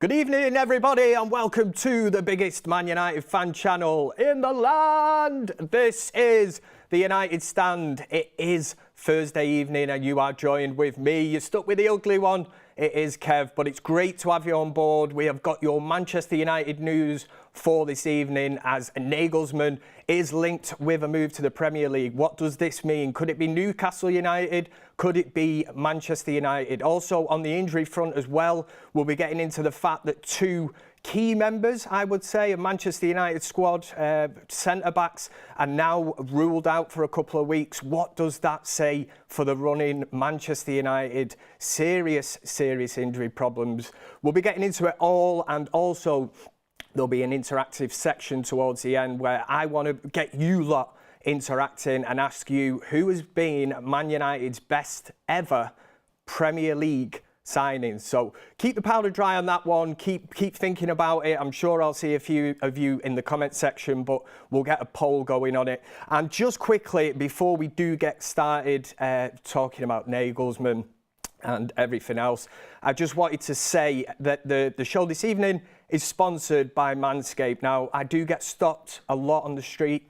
Good evening, everybody, and welcome to the biggest Man United fan channel in the land. This is the United Stand. It is Thursday evening, and you are joined with me. You're stuck with the ugly one. It is Kev, but it's great to have you on board. We have got your Manchester United news for this evening, as Nagelsmann is linked with a move to the Premier League. What does this mean? Could it be Newcastle United? Could it be Manchester United? Also, on the injury front as well, we'll be getting into the fact that two key members, I would say, of Manchester United squad, centre-backs, are now ruled out for a couple of weeks. What does that say for the running Manchester United? Serious injury problems. We'll be getting into it all, and also there'll be an interactive section towards the end where I want to get you lot interacting and ask you who has been Man United's best ever Premier League signing. So keep the powder dry on that one. Keep thinking about it. I'm sure I'll see a few of you in the comment section, but we'll get a poll going on it. And just quickly, before we do get started talking about Nagelsmann and everything else, I just wanted to say that the show this evening is sponsored by Manscaped. Now, I do get stopped a lot on the street.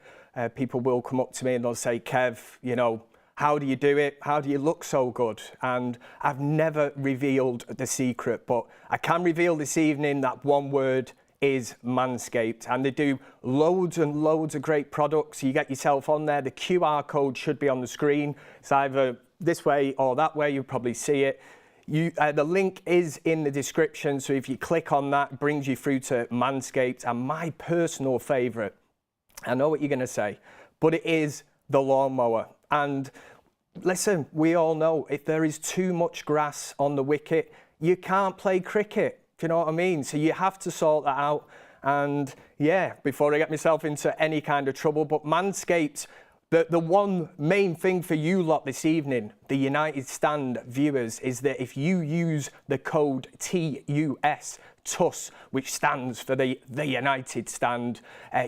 People will come up to me and they'll say, Kev, you know, how do you do it? How do you look so good? And I've never revealed the secret, but I can reveal this evening that one word is Manscaped. And they do loads and loads of great products. You get yourself on there. The QR code should be on the screen. It's either this way or that way. You'll probably see it. The link is in the description. So if you click on that, it brings you through to Manscaped. And my personal favourite, I know what you're going to say, but it is the lawnmower. And listen, we all know if there is too much grass on the wicket, you can't play cricket. Do you know what I mean? So you have to sort that out. And yeah, before I get myself into any kind of trouble, but Manscaped, the one main thing for you lot this evening, the United Stand viewers, is that if you use the code TUS, which stands for the United Stand,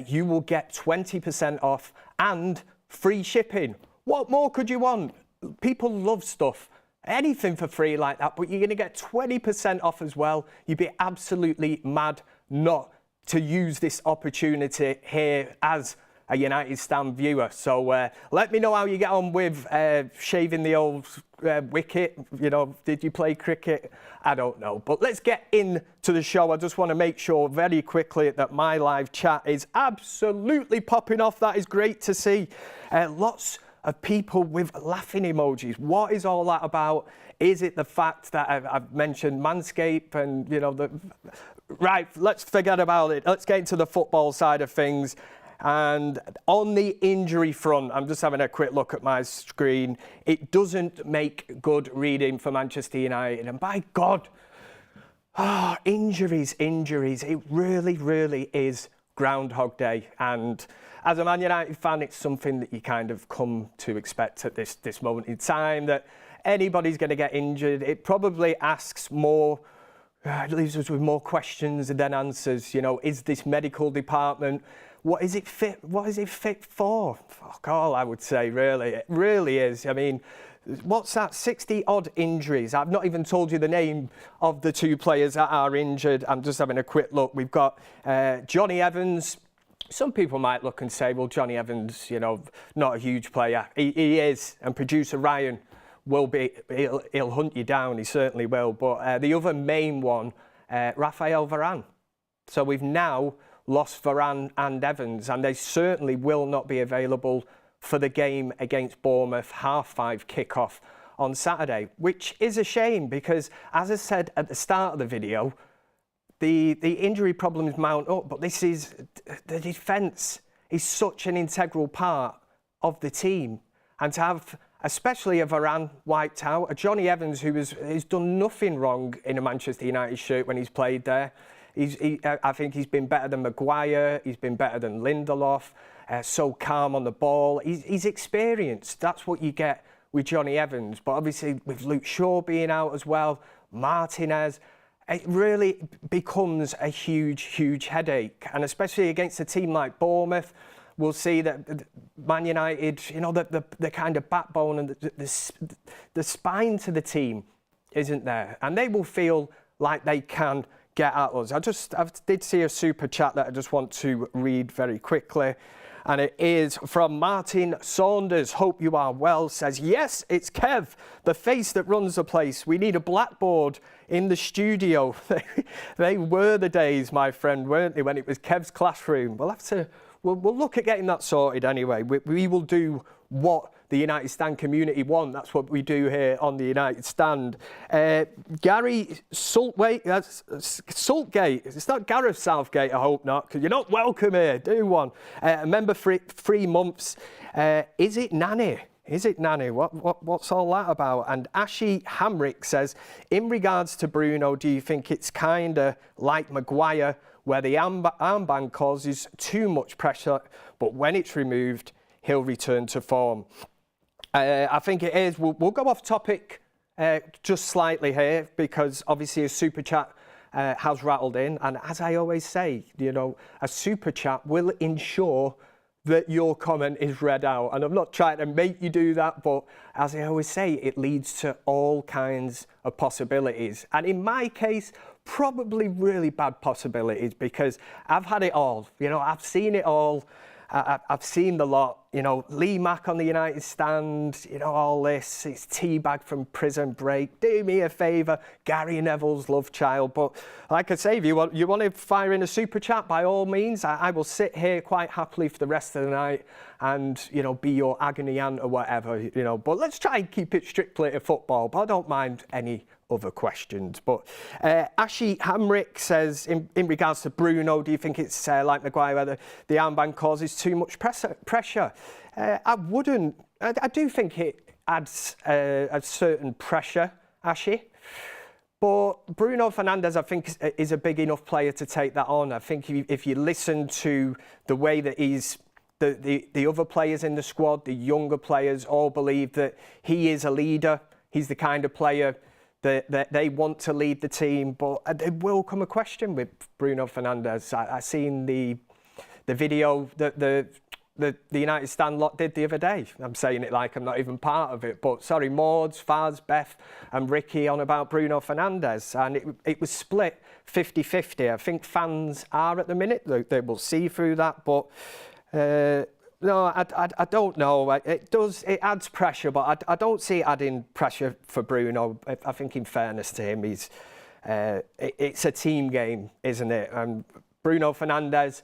you will get 20% off and free shipping. What more could you want? People love stuff. Anything for free like that, but you're going to get 20% off as well. You'd be absolutely mad not to use this opportunity here as a United Stand viewer. So let me know how you get on with shaving the old wicket. You know, did you play cricket? I don't know. But let's get into the show. I just want to make sure very quickly that my live chat is absolutely popping off. That is great to see. Lots of people with laughing emojis. What is all that about? Is it the fact that I've mentioned Manscaped and, you know, right, let's forget about it. Let's get into the football side of things. And on the injury front, I'm just having a quick look at my screen. It doesn't make good reading for Manchester United. And by God, injuries. It really is Groundhog Day. And as a Man United fan, it's something that you kind of come to expect at this moment in time, that anybody's going to get injured. It probably asks more, it leaves us with more questions than answers. You know, is this medical department, what is it fit for? Fuck all, I would say, really. It really is. I mean, what's that, 60 odd injuries? I've not even told you the name of the two players that are injured. I'm just having a quick look. We've got Johnny Evans. Some people might look and say, well, Johnny Evans, you know, not a huge player. He is, and producer Ryan will be, he'll hunt you down, he certainly will. But the other main one, Raphael Varane. So we've now lost Varane and Evans, and they certainly will not be available for the game against Bournemouth, 5:30 kickoff on Saturday, which is a shame because, as I said at the start of the video, the injury problems mount up, but this is, the defence is such an integral part of the team. And to have, especially a Varane wiped out, a Johnny Evans who has done nothing wrong in a Manchester United shirt when he's played there. I think he's been better than Maguire, he's been better than Lindelof, so calm on the ball. He's experienced. That's what you get with Johnny Evans. But obviously with Luke Shaw being out as well, Martinez, it really becomes a huge headache. And especially against a team like Bournemouth, we'll see that Man United, you know, the kind of backbone and the spine to the team isn't there. And they will feel like they can get at us. I did see a super chat that I just want to read very quickly. And it is from Martin Saunders. Hope you are well. Says, yes, it's Kev, the face that runs the place. We need a blackboard in the studio. They were the days, my friend, weren't they, when it was Kev's classroom. We'll look at getting that sorted anyway. We will do what the United Stand community want. That's what we do here on the United Stand. Gary Saltgate. It's not Gareth Southgate, I hope not, because you're not welcome here. Do one. Remember 3 months. Is it Nanny? Is it Nanny? What's all that about? And Ashi Hamrick says, in regards to Bruno, do you think it's kind of like Maguire, where the armband causes too much pressure, but when it's removed, he'll return to form? I think it is. We'll go off topic just slightly here, because obviously a super chat has rattled in. And as I always say, you know, a super chat will ensure that your comment is read out. And I'm not trying to make you do that, but as I always say, it leads to all kinds of possibilities. And in my case, probably really bad possibilities, because I've had it all. You know, I've seen it all. I've seen the lot, you know, Lee Mack on the United Stand, you know, all this, it's teabag from Prison Break, do me a favour, Gary Neville's love child. But like I say, if you want to fire in a super chat, by all means, I will sit here quite happily for the rest of the night and, you know, be your agony aunt or whatever, you know. But let's try and keep it strictly to football, but I don't mind any other questions. But Ashi Hamrick says, in regards to Bruno, do you think it's like Maguire, where the armband causes too much pressure? I wouldn't. I do think it adds a certain pressure, Ashi. But Bruno Fernandes, I think, is a big enough player to take that on. I think if you listen to the way that he's, the other players in the squad, the younger players, all believe that he is a leader. He's the kind of player that they want to lead the team. But there will come a question with Bruno Fernandes. I seen the video that the United Stand lot did the other day. I'm saying it like I'm not even part of it. But sorry, Maud's, Faz, Beth and Ricky on about Bruno Fernandes. And it was split 50-50. I think fans are at the minute. They will see through that. But no, I don't know. It adds pressure, but I don't see it adding pressure for Bruno. I think in fairness to him, it's a team game, isn't it? And Bruno Fernandes,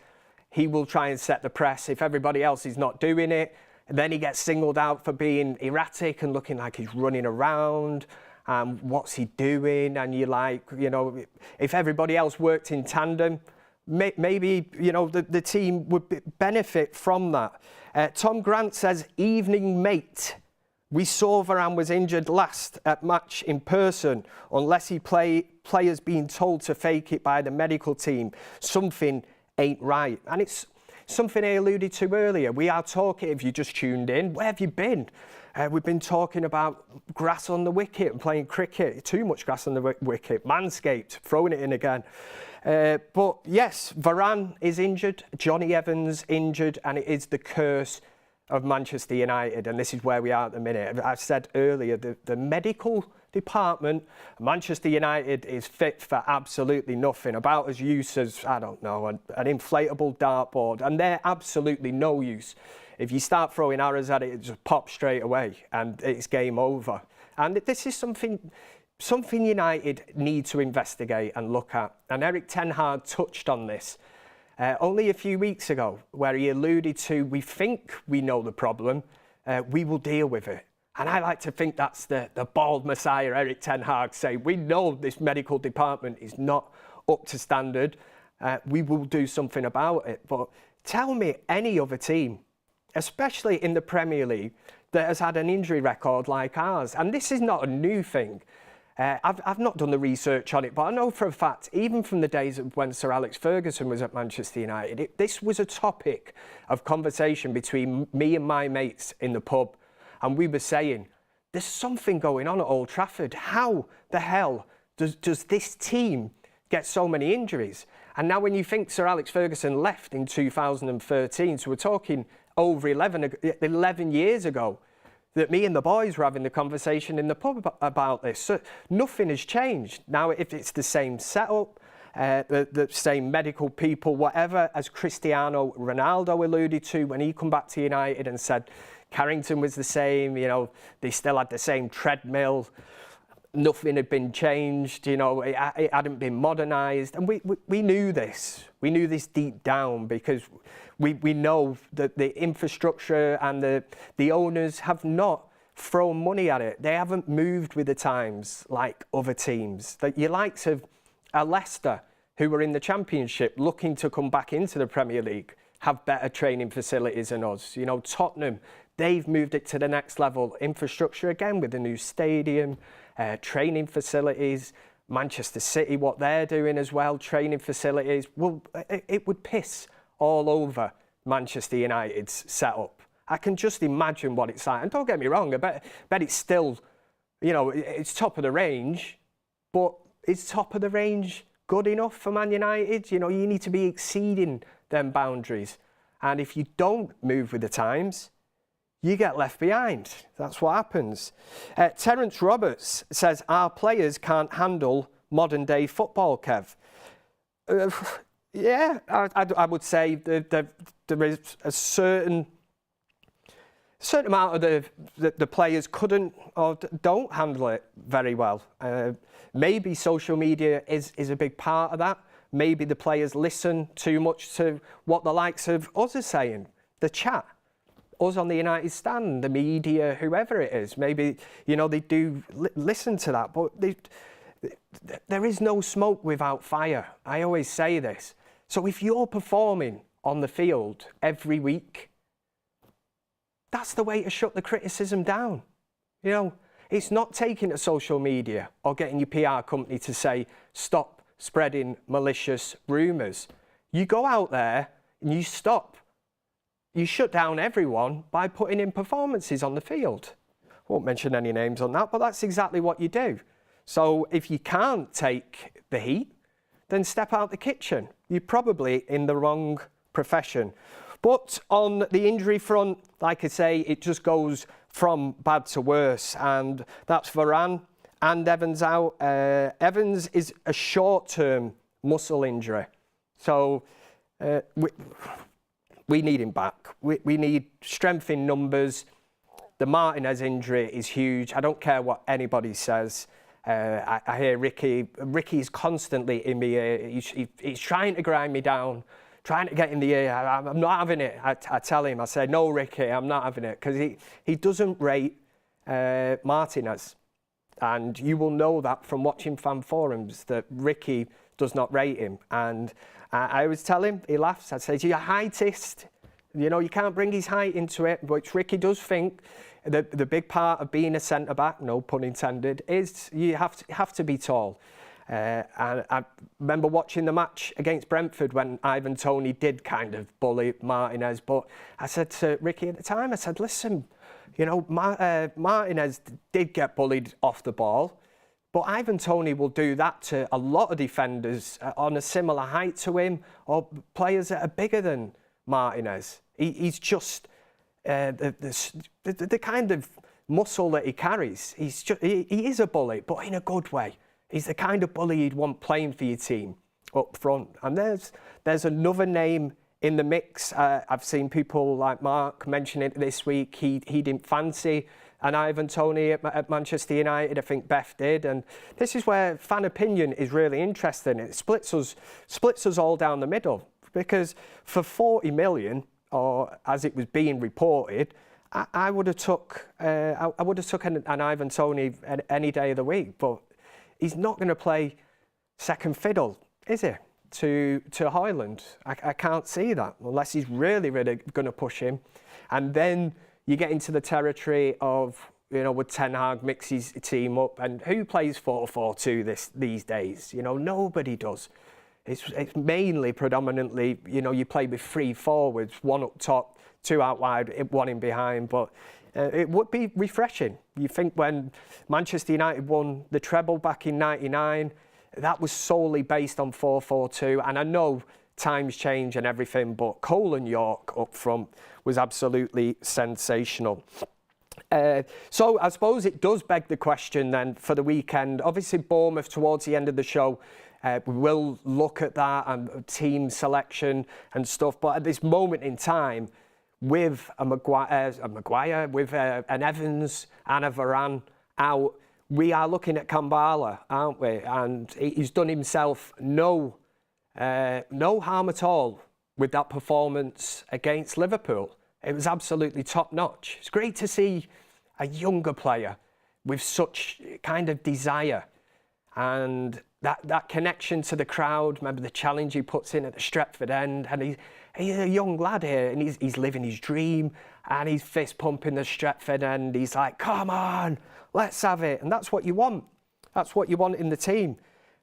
he will try and set the press. If everybody else is not doing it, then he gets singled out for being erratic and looking like he's running around. What's he doing? And you're like, you know, if everybody else worked in tandem, maybe, you know, the team would benefit from that. Tom Grant says, evening mate. We saw Varane was injured last at match in person. Unless players being told to fake it by the medical team, something ain't right. And it's something I alluded to earlier. We are talking, if you just tuned in, where have you been? We've been talking about grass on the wicket and playing cricket. Too much grass on the wicket. Manscaped, throwing it in again. But yes, Varane is injured, Johnny Evans injured, and it is the curse of Manchester United. And this is where we are at the minute. I said earlier, the medical department, Manchester United is fit for absolutely nothing. About as use as, I don't know, an inflatable dartboard. And they're absolutely no use. If you start throwing arrows at it, it just pops straight away and it's game over. And this is something United need to investigate and look at. And Erik Ten Hag touched on this only a few weeks ago, where he alluded to, we think we know the problem, we will deal with it. And I like to think that's the bald messiah, Erik Ten Hag, saying, we know this medical department is not up to standard, we will do something about it. But tell me any other team, especially in the Premier League, that has had an injury record like ours. And this is not a new thing. I've not done the research on it, but I know for a fact, even from the days when Sir Alex Ferguson was at Manchester United, this was a topic of conversation between me and my mates in the pub. And we were saying, there's something going on at Old Trafford. How the hell does this team get so many injuries? And now when you think Sir Alex Ferguson left in 2013, so we're talking over 11 years ago, that me and the boys were having the conversation in the pub about this. So nothing has changed. Now, if it's the same setup, the same medical people, whatever, as Cristiano Ronaldo alluded to when he come back to United and said Carrington was the same, you know, they still had the same treadmill, nothing had been changed, you know, it hadn't been modernised. And we knew this. We knew this deep down because we know that the infrastructure and the owners have not thrown money at it. They haven't moved with the times like other teams. That your likes of Leicester, who were in the Championship, looking to come back into the Premier League, have better training facilities than us. You know, Tottenham, they've moved it to the next level. Infrastructure again with the new stadium, training facilities. Manchester City, what they're doing as well, training facilities. Well, it would piss all over Manchester United's setup. I can just imagine what it's like. And don't get me wrong, I bet it's still, you know, it's top of the range, but is top of the range good enough for Man United? You know, you need to be exceeding them boundaries. And if you don't move with the times, you get left behind. That's what happens. Terence Roberts says, our players can't handle modern day football, Kev. Yeah, I would say there is a certain amount of the players couldn't or don't handle it very well. Maybe social media is a big part of that. Maybe the players listen too much to what the likes of us are saying, the chat. Us on the United stand, the media, whoever it is, maybe, you know, they do listen to that, but there is no smoke without fire. I always say this. So if you're performing on the field every week, that's the way to shut the criticism down. You know, it's not taking to social media or getting your PR company to say, stop spreading malicious rumours. You go out there and you stop. You shut down everyone by putting in performances on the field. Won't mention any names on that, but that's exactly what you do. So if you can't take the heat, then step out the kitchen. You're probably in the wrong profession. But on the injury front, like I say, it just goes from bad to worse. And that's Varane and Evans out. Evans is a short-term muscle injury. So we need him back. We need strength in numbers. The Martinez injury is huge. I don't care what anybody says. I hear Ricky's constantly in my ear. He's trying to grind me down, trying to get in the ear. I'm not having it. I tell him, I say, no, Ricky, I'm not having it. Because he doesn't rate Martinez. And you will know that from watching fan forums, that Ricky does not rate him. And I always tell him, he laughs, I say, you're a heightist. You know, you can't bring his height into it, which Ricky does think the big part of being a centre-back, no pun intended, is you have to be tall. And I remember watching the match against Brentford when Ivan Toney did kind of bully Martinez, but I said to Ricky at the time, I said, listen, you know, Martinez did get bullied off the ball, but Ivan Toney will do that to a lot of defenders on a similar height to him, or players that are bigger than Martinez. He's just the kind of muscle that he carries. He is a bully, but in a good way. He's the kind of bully you'd want playing for your team up front. And there's another name in the mix. I've seen people like Mark mention it this week. He didn't fancy an Ivan Toney at Manchester United. I think Beth did. And this is where fan opinion is really interesting. It splits us all down the middle. Because for 40 million, or as it was being reported, I would have took an Ivan Toney any day of the week. But he's not going to play second fiddle, is he, to Højlund? I can't see that unless he's really going to push him. And then you get into the territory of, you know, would Ten Hag mix his team up? And who plays 4-4-2 these days? You know, nobody does. It's mainly predominantly, you know, you play with 3 forwards, 1 up top, 2 out wide, 1 in behind. But it would be refreshing. You think when Manchester United won the treble back in '99, that was solely based on 4-4-2. And I know times change and everything, but Cole and York up front was absolutely sensational. So I suppose it does beg the question then for the weekend. Obviously Bournemouth towards the end of the show, we will look at that and team selection and stuff. But at this moment in time, with a Maguire, with an Evans and a Varane out, we are looking at Kambala, aren't we? And he's done himself no harm at all with that performance against Liverpool. It was absolutely top-notch. It's great to see a younger player with such kind of desire and that connection to the crowd. Remember the challenge he puts in at the Stretford end, and he's a young lad here, and he's living his dream, and he's fist pumping the Stretford end. He's like, come on, let's have it. And that's what you want. That's what you want in the team.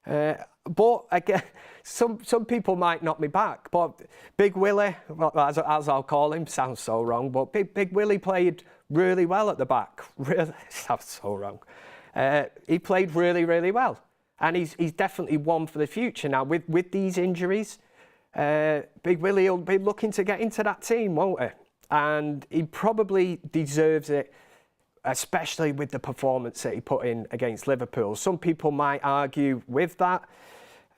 But again, some people might knock me back, but Big Willie, well, as I'll call him, sounds so wrong, but Big Willie played really well at the back. Really, sounds so wrong. He played really, really well, and he's definitely one for the future now. With these injuries, Big Willie will be looking to get into that team, won't he? And he probably deserves it, especially with the performance that he put in against Liverpool. Some people might argue with that.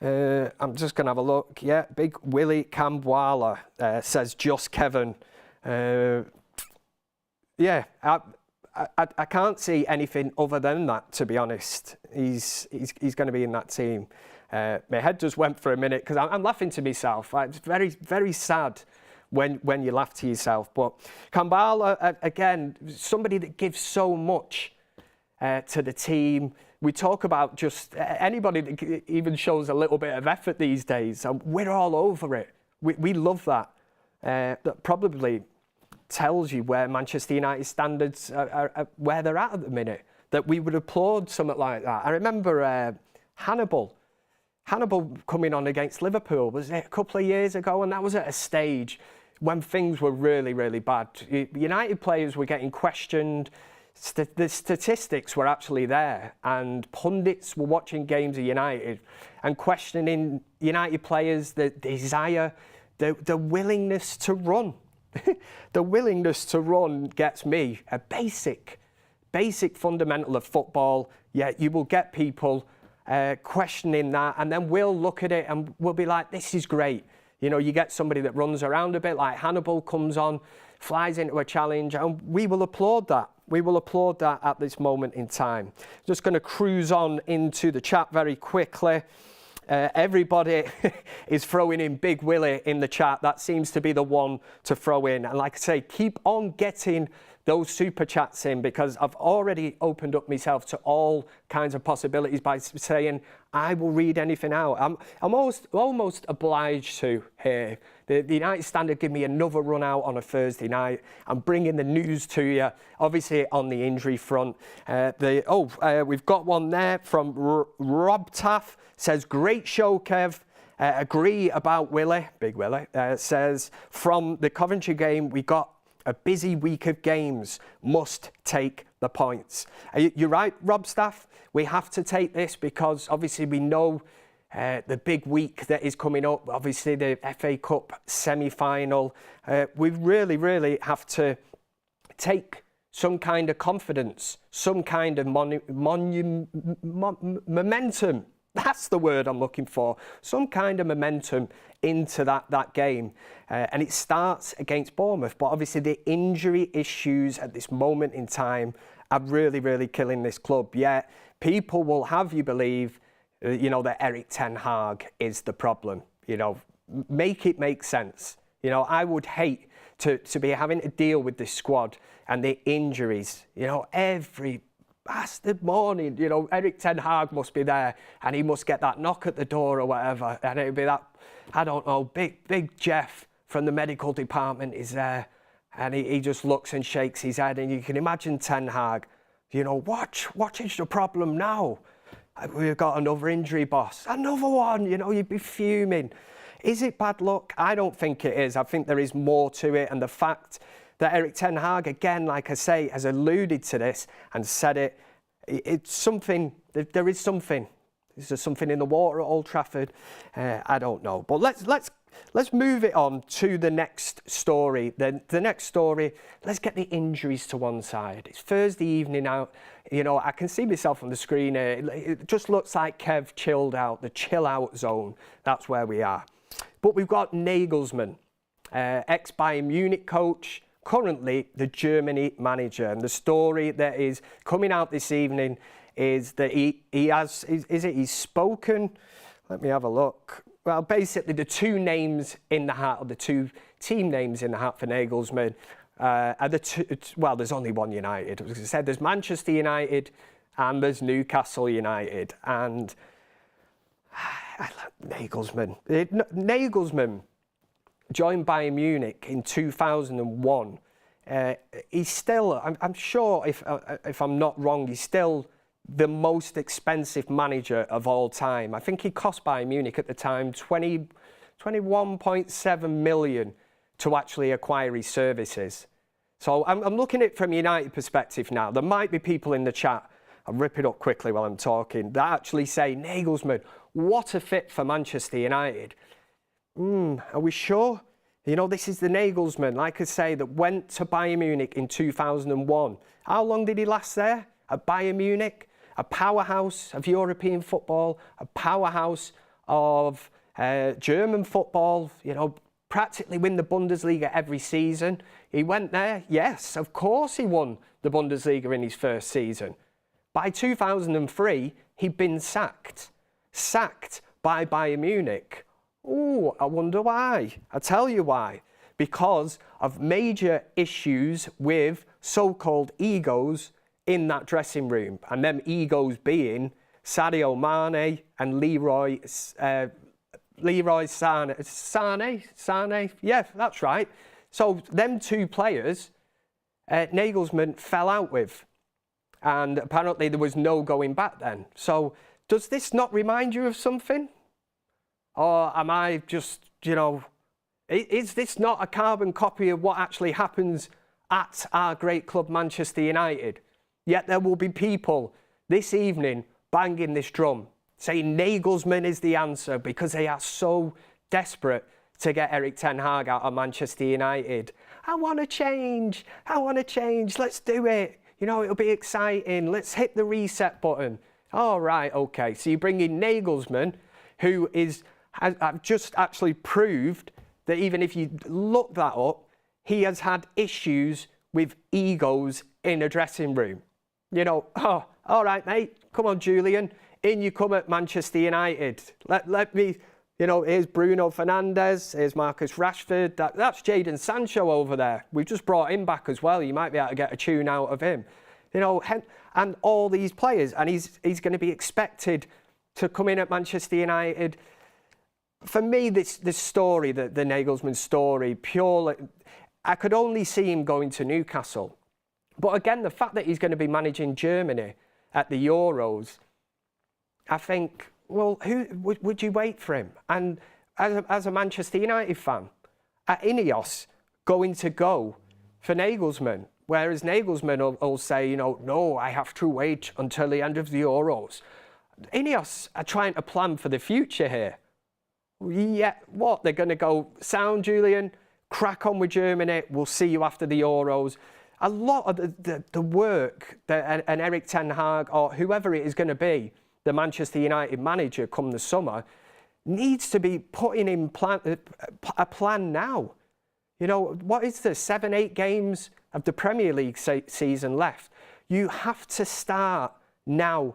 I'm just going to have a look. Yeah, Big Willie Kambwala, says Just Kevin. Yeah, I can't see anything other than that, to be honest. He's going to be in that team. My head just went for a minute because I'm laughing to myself. It's very, very sad when you laugh to yourself. But Kambala, again, somebody that gives so much to the team. We talk about just anybody that even shows a little bit of effort these days, and we're all over it. We love that. That probably tells you where Manchester United standards are where they're at the minute, that we would applaud something like that. I remember Hannibal coming on against Liverpool, was it a couple of years ago? And that was at a stage when things were really, really bad. United players were getting questioned. The statistics were actually there, and pundits were watching games of United and questioning United players, the desire, the willingness to run. The willingness to run gets me. A basic fundamental of football. Yeah, you will get people questioning that, and then we'll look at it and we'll be like, this is great. You know, you get somebody that runs around a bit, like Hannibal comes on, flies into a challenge, and we will applaud that. We will applaud that at this moment in time. Just going to cruise on into the chat very quickly. Everybody is throwing in Big Willie in the chat. That seems to be the one to throw in. And like I say, keep on getting those super chats in, because I've already opened up myself to all kinds of possibilities by saying I will read anything out. I'm almost obliged to here. The United Standard give me another run out on a Thursday night. I'm bringing the news to you, obviously on the injury front. We've got one there from Rob Taff. Says, great show, Kev. Agree about Willie, Big Willie. Says, from the Coventry game, we got a busy week of games. Must take the points. You're right, Rob Staff. We have to take this because obviously we know the big week that is coming up. Obviously the FA Cup semi-final. We really, really have to take some kind of confidence, some kind of momentum. That's the word I'm looking for. Some kind of momentum into that game. And it starts against Bournemouth. But obviously the injury issues at this moment in time are really, really killing this club. Yet people will have you believe, that Erik Ten Hag is the problem. Make it make sense. I would hate to be having to deal with this squad and the injuries. Every bastard morning, Erik Ten Hag must be there and he must get that knock at the door or whatever, and it'll be that, I don't know, big Jeff from the medical department is there, and he just looks and shakes his head, and you can imagine Ten Hag, what is the problem now? We've got another injury, boss. Another one, you'd be fuming. Is it bad luck? I don't think it is. I think there is more to it, and the fact that Erik Ten Hag, again, like I say, has alluded to this and said it. It's something, there is something Is there something in the water at Old Trafford? I don't know. But let's move it on to the next story. The next story, let's get the injuries to one side. It's Thursday evening now. You know, I can see myself on the screen here. It just looks like Kev chilled out, the chill out zone. That's where we are. But we've got Nagelsmann, ex-Bayern Munich coach, currently the Germany manager. And the story that is coming out this evening is that he's spoken. Let me have a look. Well, basically the two names in the hat, or the two team names in the hat for Nagelsmann, are the two, well, there's only one United. As I said, there's Manchester United and there's Newcastle United. And Nagelsmann joined Bayern Munich in 2001. He's still, I'm sure, if I'm not wrong, he's still the most expensive manager of all time. I think he cost Bayern Munich at the time 21.7 million to actually acquire his services. So I'm looking at it from a United perspective now. There might be people in the chat, I'll rip it up quickly while I'm talking, that actually say, Nagelsmann, what a fit for Manchester United. Are we sure? You know, this is the Nagelsmann, like I say, that went to Bayern Munich in 2001. How long did he last there? At Bayern Munich? A powerhouse of European football, a powerhouse of German football, you know, practically win the Bundesliga every season. He went there, yes, of course he won the Bundesliga in his first season. By 2003, he'd been sacked by Bayern Munich. Oh, I wonder why. I'll tell you why. Because of major issues with so-called egos in that dressing room, and them egos being Sadio Mane and Leroy Sané. Yeah, that's right. So them two players, Nagelsmann fell out with, and apparently there was no going back then. So does this not remind you of something? Or am I just, you know, is this not a carbon copy of what actually happens at our great club Manchester United? Yet there will be people this evening banging this drum, saying Nagelsmann is the answer because they are so desperate to get Erik Ten Hag out of Manchester United. I want to change, let's do it. You know, it'll be exciting, let's hit the reset button. All right, okay, so you bring in Nagelsmann, who has just actually proved that even if you look that up, he has had issues with egos in a dressing room. You know, oh, all right, mate, come on, Julian, in you come at Manchester United. Let me, you know, here's Bruno Fernandes, here's Marcus Rashford, that's Jadon Sancho over there. We've just brought him back as well. You might be able to get a tune out of him. You know, and all these players, and he's going to be expected to come in at Manchester United. For me, this story, the Nagelsmann story, purely, I could only see him going to Newcastle. But again, the fact that he's going to be managing Germany at the Euros, I think, well, who would you wait for him? And as a Manchester United fan, at INEOS going to go for Nagelsmann, whereas Nagelsmann will say, you know, no, I have to wait until the end of the Euros. INEOS are trying to plan for the future here. Yeah, what? They're going to go, sound, Julian, crack on with Germany, we'll see you after the Euros. A lot of the work that an Erik Ten Hag or whoever it is going to be, the Manchester United manager come the summer, needs to be putting in a plan now. You know, what is there, 7-8 games of the Premier League season left? You have to start now,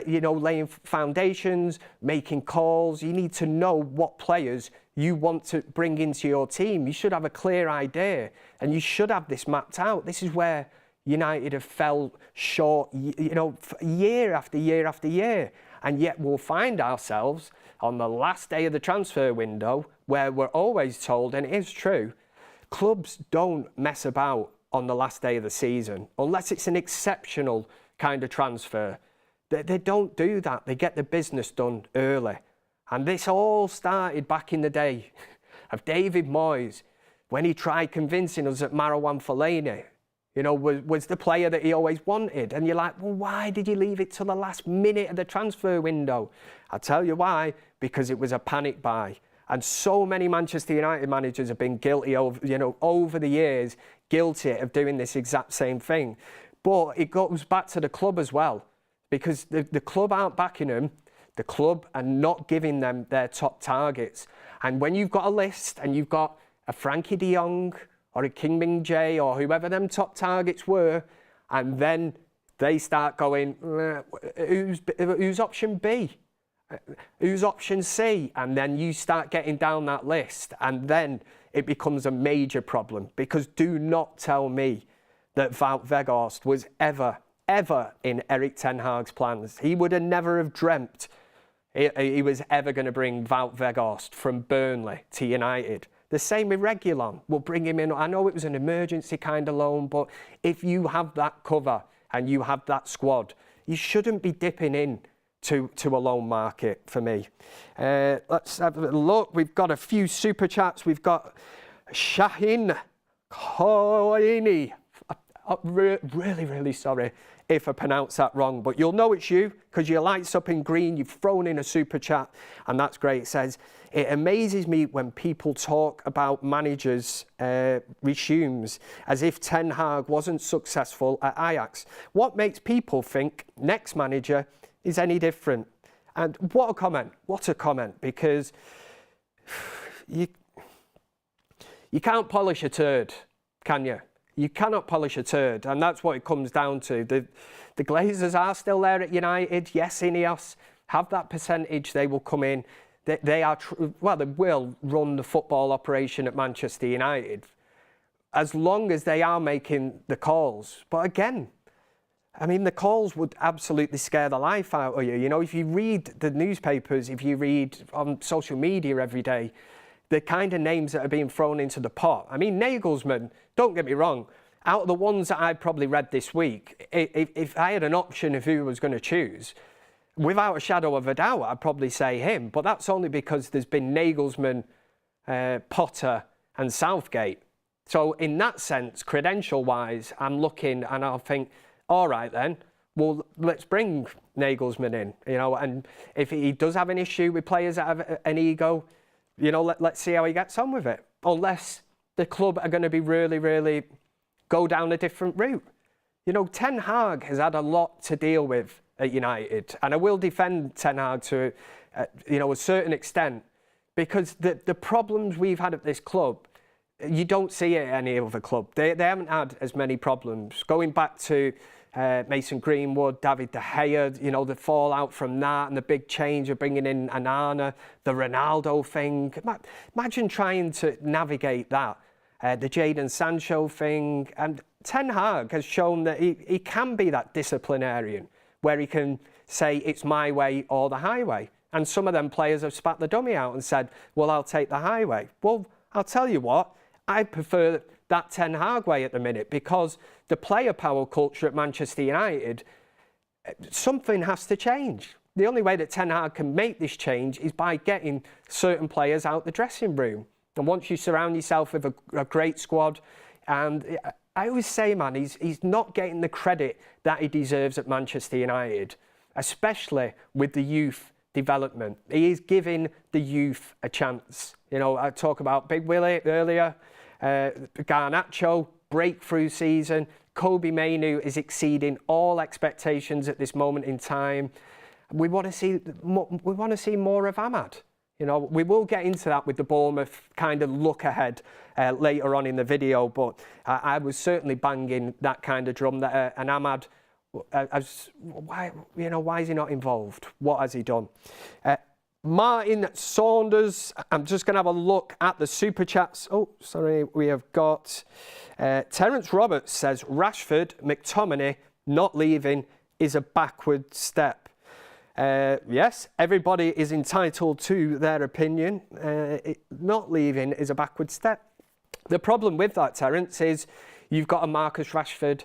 you know, laying foundations, making calls. You need to know what players you want to bring into your team. You should have a clear idea and you should have this mapped out. This is where United have fell short, you know, year after year after year. And yet we'll find ourselves on the last day of the transfer window where we're always told, and it is true, clubs don't mess about on the last day of the season unless it's an exceptional kind of transfer. They don't do that. They get the business done early. And this all started back in the day. of David Moyes when he tried convincing us that Marouane Fellaini you know, was the player that he always wanted. And you're like, well, why did you leave it till the last minute of the transfer window? I'll tell you why, because it was a panic buy. And so many Manchester United managers have been guilty over the years, guilty of doing this exact same thing. But it goes back to the club as well, because the club aren't backing them. The club are not giving them their top targets. And when you've got a list and you've got a Frankie de Jong or a King Min-jae or whoever them top targets were, and then they start going, who's option B? Who's option C? And then you start getting down that list, and then it becomes a major problem, because do not tell me that Wout Weghorst was ever in Erik Ten Hag's plans. He would have never have dreamt he was ever going to bring Wout Weghorst from Burnley to United. The same with Reguilon. We'll bring him in. I know it was an emergency kind of loan, but if you have that cover and you have that squad, you shouldn't be dipping in to a loan market for me. Let's have a look. We've got a few super chats. We've got Shahin Khoini. Really sorry if I pronounce that wrong, but you'll know it's you because your light's up in green. You've thrown in a super chat, and that's great. It says, it amazes me when people talk about managers' resumes as if Ten Hag wasn't successful at Ajax. What makes people think next manager is any different? And what a comment, because you can't polish a turd, can you? You cannot polish a turd, and that's what it comes down to. The Glazers are still there at United. Yes, INEOS have that percentage. They will come in. They will run the football operation at Manchester United as long as they are making the calls. But again, I mean, the calls would absolutely scare the life out of you. You know, if you read the newspapers, if you read on social media every day, the kind of names that are being thrown into the pot. I mean, Nagelsmann, don't get me wrong, out of the ones that I've probably read this week, if I had an option of who I was going to choose, without a shadow of a doubt, I'd probably say him. But that's only because there's been Nagelsmann, Potter and Southgate. So in that sense, credential-wise, I'm looking and I'll think, all right then, well, let's bring Nagelsmann in. You know, and if he does have an issue with players that have an ego, you know, let's see how he gets on with it. Unless the club are going to be really go down a different route. You know, Ten Hag has had a lot to deal with at United, and I will defend Ten Hag to, a certain extent, because the problems we've had at this club, you don't see it at any other club. They haven't had as many problems. Going back to Mason Greenwood, David De Gea, you know, the fallout from that and the big change of bringing in Anana, the Ronaldo thing. Imagine trying to navigate that. The Jadon Sancho thing. And Ten Hag has shown that he can be that disciplinarian where he can say it's my way or the highway. And some of them players have spat the dummy out and said, well, I'll take the highway. Well, I'll tell you what, I prefer that Ten Hag way at the minute, because the player power culture at Manchester United, something has to change. The only way that Ten Hag can make this change is by getting certain players out the dressing room. And once you surround yourself with a great squad, and I always say, man, he's not getting the credit that he deserves at Manchester United, especially with the youth development. He is giving the youth a chance. You know, I talk about Big Willie earlier, Garnacho, breakthrough season. Kobe Mainoo is exceeding all expectations at this moment in time. We want to see more of Ahmad. You know, we will get into that with the Bournemouth kind of look ahead later on in the video, but I was certainly banging that kind of drum that an Ahmad, why is he not involved? What has he done? Martin Saunders, I'm just going to have a look at the super chats. Oh, sorry, we have got Terence Roberts says Rashford, McTominay not leaving is a backward step. Yes, everybody is entitled to their opinion. Not leaving is a backward step. The problem with that, Terence, is you've got a Marcus Rashford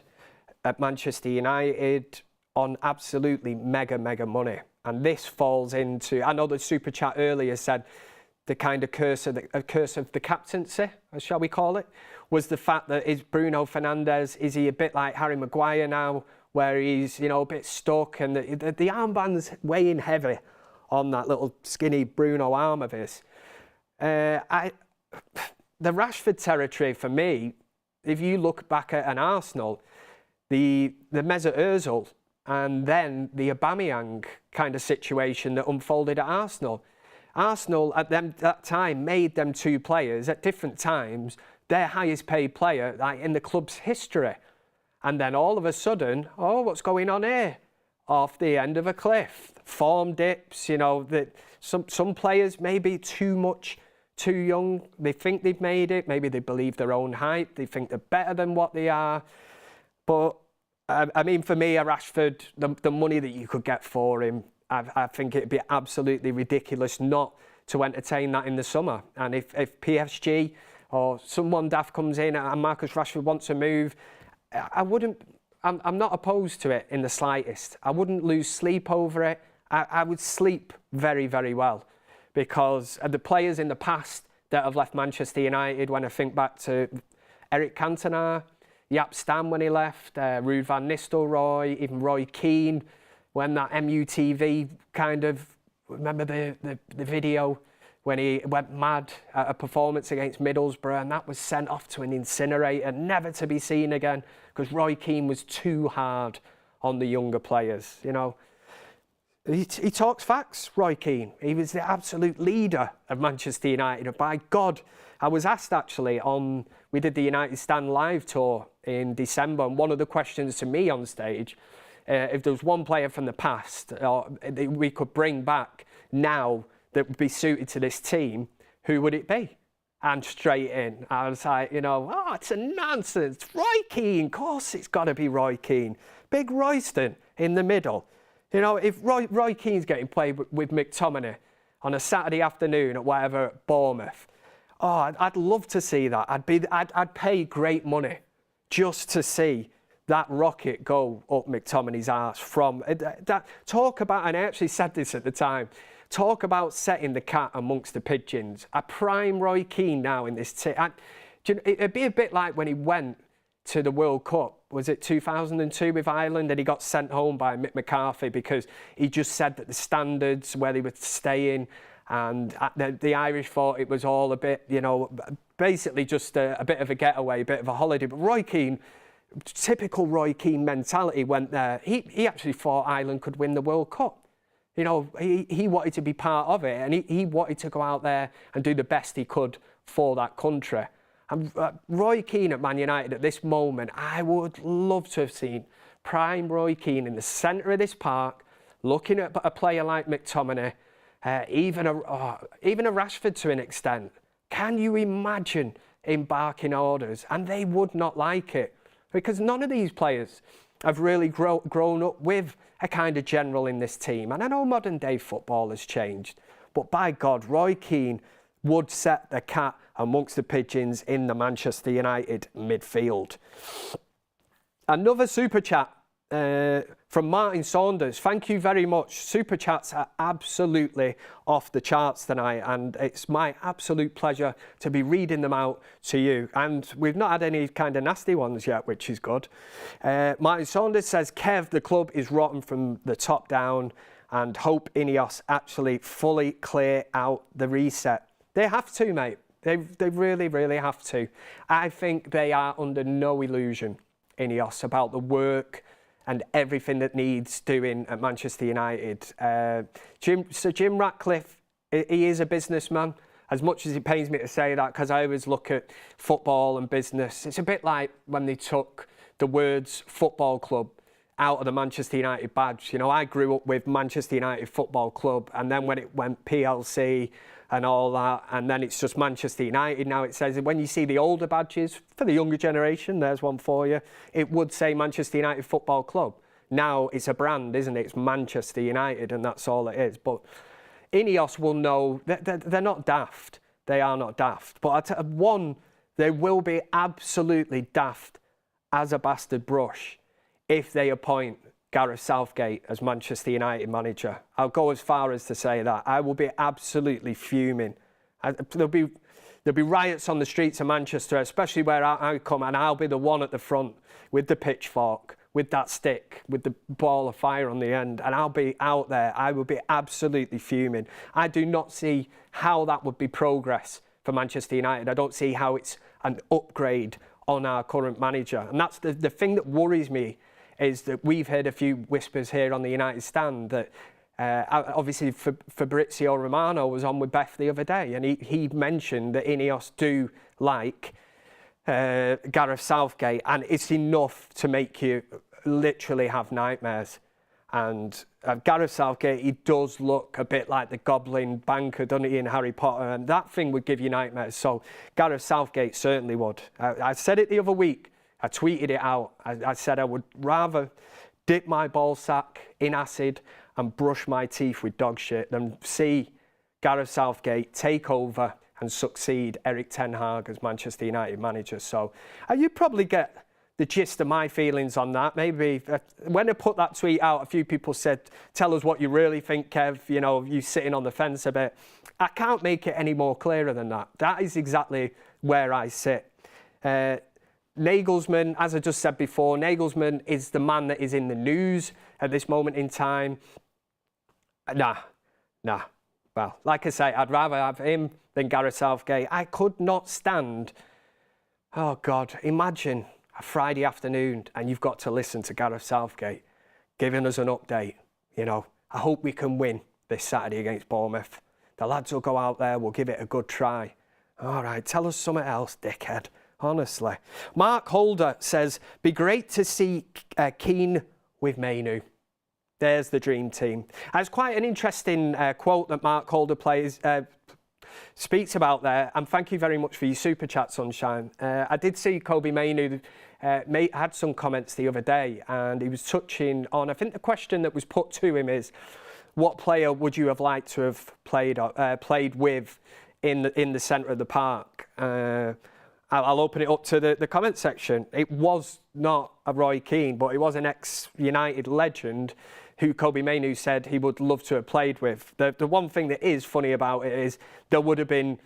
at Manchester United on absolutely mega money. And this falls into, I know the super chat earlier said, the kind of curse of the captaincy, shall we call it, was the fact that is Bruno Fernandes, is he a bit like Harry Maguire now, where he's, you know, a bit stuck, and the armband's weighing heavy on that little skinny Bruno arm of his. The Rashford territory for me, if you look back at an Arsenal, the Mesut Ozil and then the Aubameyang kind of situation that unfolded at Arsenal. Arsenal at that time made them two players at different times their highest paid player like in the club's history. And then all of a sudden, oh, what's going on here? Off the end of a cliff, form dips, you know, that some players may be too young. They think they've made it. Maybe they believe their own hype. They think they're better than what they are. But I mean, for me, a Rashford, the money that you could get for him, I think it'd be absolutely ridiculous not to entertain that in the summer. And if PSG or someone daft comes in and Marcus Rashford wants to move, I'm not opposed to it in the slightest. I wouldn't lose sleep over it. I would sleep very, very well, because the players in the past that have left Manchester United, when I think back to Erik Cantona, Jaap Stam when he left, Ruud van Nistelrooy, even Roy Keane, when that MUTV kind of, remember the video when he went mad at a performance against Middlesbrough, and that was sent off to an incinerator, never to be seen again, because Roy Keane was too hard on the younger players, you know. He talks facts, Roy Keane. He was the absolute leader of Manchester United. And by God, I was asked actually we did the United Stand live tour in December, and one of the questions to me on stage, if there was one player from the past we could bring back now that would be suited to this team, who would it be? And straight in, I was like, you know, oh, it's a nonsense. Roy Keane, of course it's got to be Roy Keane. Big Royston in the middle. You know, if Roy Keane's getting played with McTominay on a Saturday afternoon at whatever at Bournemouth, oh, I'd love to see that. I'd pay great money just to see that rocket go up McTominay's arse from that. Talk about, and I actually said this at the time, talk about setting the cat amongst the pigeons. A prime Roy Keane now in this team. It'd be a bit like when he went to the World Cup, was it 2002 with Ireland, and he got sent home by Mick McCarthy because he just said that the standards where they were staying, and the Irish thought it was all a bit, you know, basically just a bit of a getaway, a bit of a holiday. But Roy Keane, typical Roy Keane mentality, went there. He actually thought Ireland could win the World Cup. You know, he wanted to be part of it, and he wanted to go out there and do the best he could for that country. And Roy Keane at Man United at this moment, I would love to have seen prime Roy Keane in the centre of this park, looking at a player like McTominay, even a Rashford to an extent. Can you imagine him barking orders? And they would not like it, because none of these players have really grown up with a kind of general in this team. And I know modern day football has changed, but by God, Roy Keane would set the cat amongst the pigeons in the Manchester United midfield. Another super chat from Martin Saunders. Thank you very much. Super chats are absolutely off the charts tonight, and it's my absolute pleasure to be reading them out to you. And we've not had any kind of nasty ones yet, which is good. Martin Saunders says, Kev, the club is rotten from the top down, and hope INEOS actually fully clear out the reset. They have to, mate. They really, really have to. I think they are under no illusion, INEOS, about the work and everything that needs doing at Manchester United. Sir Jim Ratcliffe, he is a businessman. As much as it pains me to say that, because I always look at football and business. It's a bit like when they took the words football club out of the Manchester United badge. You know, I grew up with Manchester United Football Club, and then when it went PLC and all that, and then it's just Manchester United. Now it says, when you see the older badges, for the younger generation, there's one for you, it would say Manchester United Football Club. Now it's a brand, isn't it? It's Manchester United, and that's all it is. But INEOS will know, they're not daft. They are not daft. But they will be absolutely daft as a bastard brush if they appoint Gareth Southgate as Manchester United manager. I'll go as far as to say that. I will be absolutely fuming There'll be riots on the streets of Manchester, especially where I come, and I'll be the one at the front with the pitchfork, with that stick, with the ball of fire on the end, and I'll be out there. I will be absolutely fuming. I do not see how that would be progress for Manchester United. I don't see how it's an upgrade on our current manager. And that's the thing that worries me, is that we've heard a few whispers here on the United stand that obviously Fabrizio Romano was on with Beth the other day, and he mentioned that INEOS do like Gareth Southgate, and it's enough to make you literally have nightmares. And Gareth Southgate, he does look a bit like the goblin banker, doesn't he, in Harry Potter, and that thing would give you nightmares. So Gareth Southgate certainly would. I said it the other week. I tweeted it out. I said I would rather dip my ball sack in acid and brush my teeth with dog shit than see Gareth Southgate take over and succeed Erik Ten Hag as Manchester United manager. So you probably get the gist of my feelings on that. Maybe when I put that tweet out, a few people said, tell us what you really think, Kev, you know, you sitting on the fence a bit. I can't make it any more clearer than that. That is exactly where I sit. Nagelsmann, as I just said before, Nagelsmann is the man that is in the news at this moment in time. Nah. Well, like I say, I'd rather have him than Gareth Southgate. I could not stand, oh God, imagine a Friday afternoon and you've got to listen to Gareth Southgate giving us an update. You know, I hope we can win this Saturday against Bournemouth. The lads will go out there, we'll give it a good try. All right, tell us something else, dickhead. Honestly. Mark Holder says, be great to see Keane with Mainu. There's the dream team. It's quite an interesting quote that Mark Holder speaks about there, and thank you very much for your super chat, Sunshine. I did see Kobbie Mainoo had some comments the other day, and he was touching on, I think the question that was put to him is, what player would you have liked to have played with in the centre of the park? I'll open it up to the comment section. It was not a Roy Keane, but it was an ex-United legend who Kobbie Mainoo said he would love to have played with. The one thing that is funny about it is there would have been,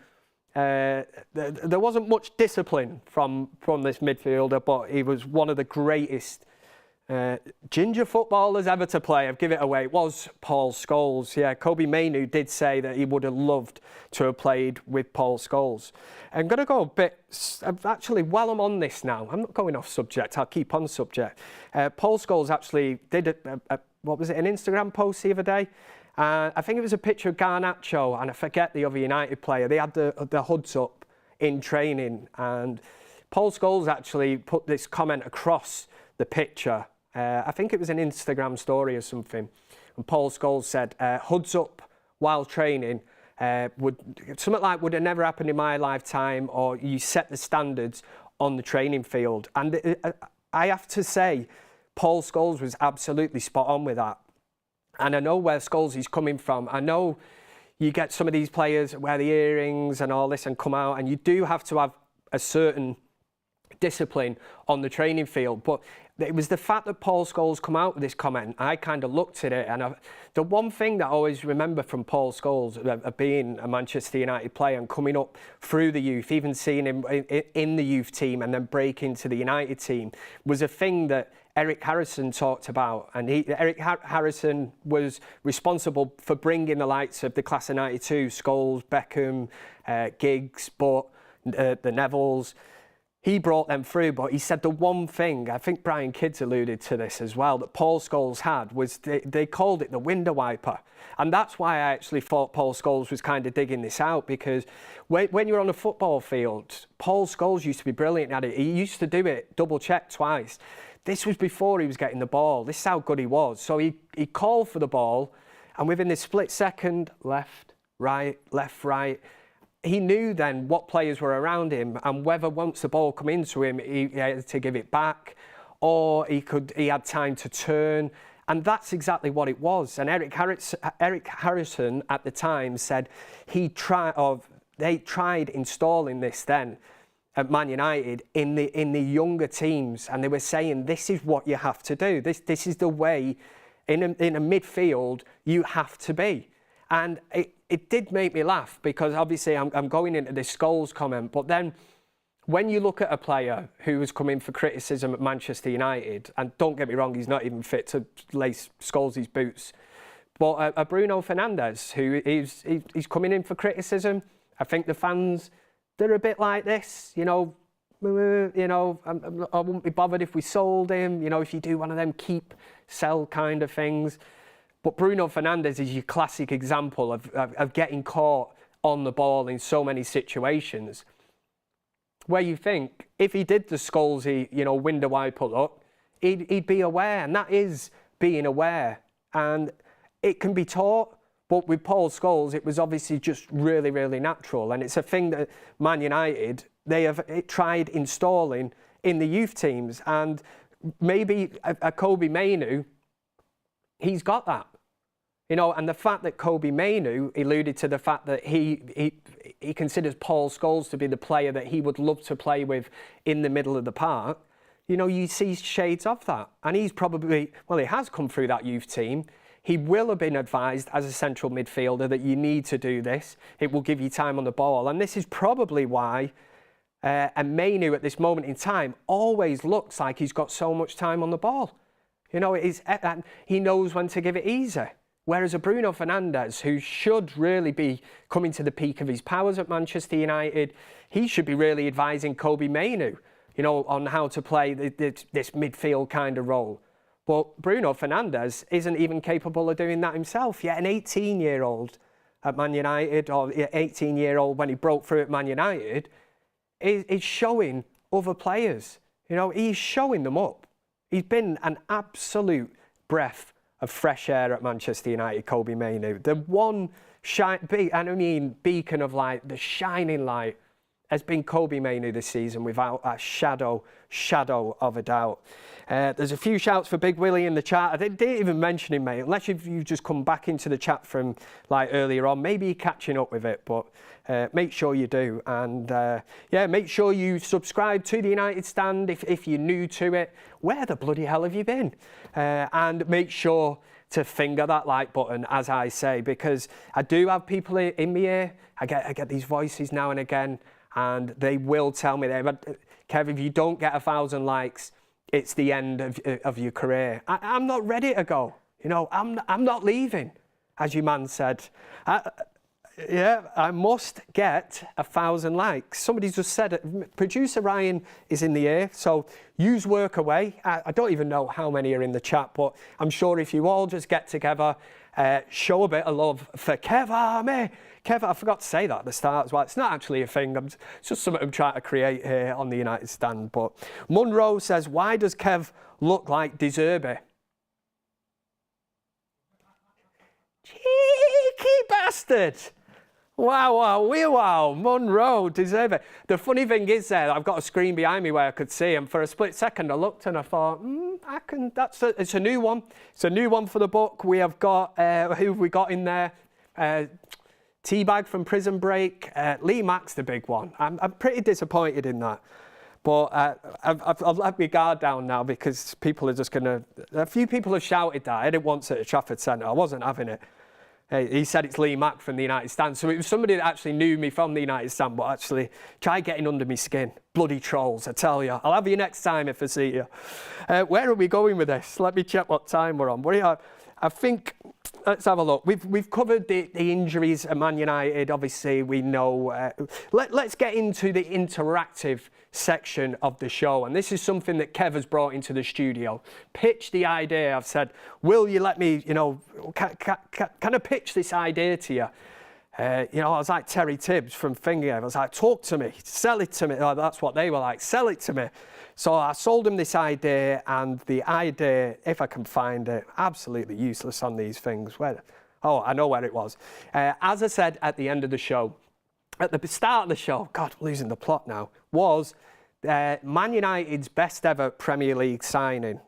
there wasn't much discipline from this midfielder, but he was one of the greatest ginger footballers ever to play. I've given it away. It was Paul Scholes. Yeah, Kobbie Mainoo did say that he would have loved to have played with Paul Scholes. I'm going to go a bit, actually, while I'm on this now, I'm not going off subject, I'll keep on subject. Paul Scholes actually did what was it, an Instagram post the other day? I think it was a picture of Garnacho, and I forget the other United player. They had the hoods up in training, and Paul Scholes actually put this comment across the picture. I think it was an Instagram story or something. And Paul Scholes said, hoods up while training something like would have never happened in my lifetime, or you set the standards on the training field. And I have to say, Paul Scholes was absolutely spot on with that. And I know where Scholes is coming from. I know you get some of these players wear the earrings and all this and come out, and you do have to have a certain discipline on the training field. But it was the fact that Paul Scholes come out with this comment. I kind of looked at it, and the one thing that I always remember from Paul Scholes, being a Manchester United player and coming up through the youth, even seeing him in the youth team and then break into the United team, was a thing that Eric Harrison talked about. And Eric Harrison was responsible for bringing the likes of the class of '92, Scholes, Beckham, Giggs, but the Nevilles. He brought them through, but he said the one thing, I think Brian Kidd's alluded to this as well, that Paul Scholes had was they called it the window wiper. And that's why I actually thought Paul Scholes was kind of digging this out, because when you're on a football field, Paul Scholes used to be brilliant at it. He used to do it, double check twice. This was before he was getting the ball. This is how good he was. So he called for the ball, and within this split second, left, right, he knew then what players were around him and whether once the ball come into him, he had to give it back, or he had time to turn. And that's exactly what it was. And Eric Harrison at the time said they tried installing this then at Man United in the younger teams, and they were saying this is what you have to do. This is the way in a midfield you have to be. And it did make me laugh because obviously I'm going into this Scholes comment, but then when you look at a player who has come in for criticism at Manchester United, and don't get me wrong, he's not even fit to lace Scholes' boots, but a Bruno Fernandes, who he's coming in for criticism. I think the fans, they're a bit like this, I wouldn't be bothered if we sold him, if you do one of them keep, sell kind of things. But Bruno Fernandes is your classic example of getting caught on the ball in so many situations where you think if he did the Scholesy, window wide pull up, he'd be aware, and that is being aware. And it can be taught, but with Paul Scholes, it was obviously just really, really natural. And it's a thing that Man United, they have tried installing in the youth teams. And maybe a Kobbie Mainoo, he's got that. And the fact that Kobbie Mainoo alluded to the fact that he considers Paul Scholes to be the player that he would love to play with in the middle of the park, you see shades of that. And he's probably, he has come through that youth team. He will have been advised as a central midfielder that you need to do this. It will give you time on the ball. And this is probably why a Mainoo at this moment in time always looks like he's got so much time on the ball. He knows when to give it easy. Whereas a Bruno Fernandes, who should really be coming to the peak of his powers at Manchester United, he should be really advising Kobbie Mainoo, on how to play this midfield kind of role. But Bruno Fernandes isn't even capable of doing that himself. Yet an 18-year-old at Man United, or 18-year-old when he broke through at Man United, is showing other players. He's showing them up. He's been an absolute breath of fresh air at Manchester United, Kobbie Mainoo. The one beacon of light, the shining light, has been Kobbie Mainoo this season without a shadow of a doubt. There's a few shouts for Big Willie in the chat. I didn't even mention him, mate, unless you've just come back into the chat from earlier on. Maybe you're catching up with it, but make sure you do. And make sure you subscribe to the United Stand if you're new to it. Where the bloody hell have you been? And make sure to finger that like button, as I say, because I do have people in my ear. I get these voices now and again, and they will tell me, Kev, if you don't get 1,000 likes, it's the end of your career. I'm not ready to go. I'm not leaving, as your man said. I must get 1,000 likes. Somebody just said it. Producer Ryan is in the air, so use work away. I don't even know how many are in the chat, but I'm sure if you all just get together, show a bit of love for Kev Army. Kev, I forgot to say that at the start as well. It's not actually a thing. It's just something I'm trying to create here on the United Stand. But Munro says, why does Kev look like De Zerbi? Cheeky bastard. Wow, Munro, De Zerbi. The funny thing is I've got a screen behind me where I could see him. For a split second, I looked and I thought, it's a new one. It's a new one for the book. We have got, who have we got in there? Teabag from Prison Break. Lee Mack's the big one. I'm pretty disappointed in that. But I've let my guard down now because people are just going to... A few people have shouted that. I had it once at the Trafford Centre. I wasn't having it. He said it's Lee Mack from the United Stand. So it was somebody that actually knew me from the United Stand, but actually tried getting under my skin. Bloody trolls, I tell you. I'll have you next time if I see you. Where are we going with this? Let me check what time we're on. I think, let's have a look. We've covered the injuries at Man United. Obviously, we know. Let's get into the interactive section of the show. And this is something that Kev has brought into the studio. Pitch the idea. I've said, will you let me, can I pitch this idea to you? I was like Terry Tibbs from Finger. I was like, talk to me, sell it to me. Oh, that's what they were like, sell it to me. So I sold him this idea, and the idea, if I can find it, absolutely useless on these things. I know where it was. As I said at the end of the show, at the start of the show, God, I'm losing the plot now, was Man United's best ever Premier League signing.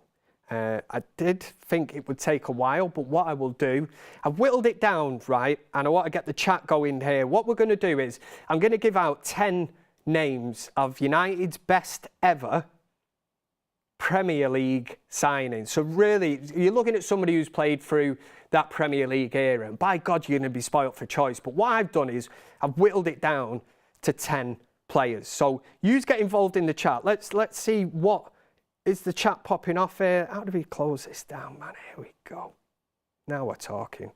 I did think it would take a while, but what I will do, I've whittled it down, right? And I want to get the chat going here. What we're going to do is, I'm going to give out 10 names of United's best ever Premier League signing. So really, you're looking at somebody who's played through that Premier League era, and by God, you're going to be spoilt for choice. But what I've done is I've whittled it down to 10 players. So you get involved in the chat. Let's see what is the chat popping off here. How do we close this down, man? Here we go. Now we're talking.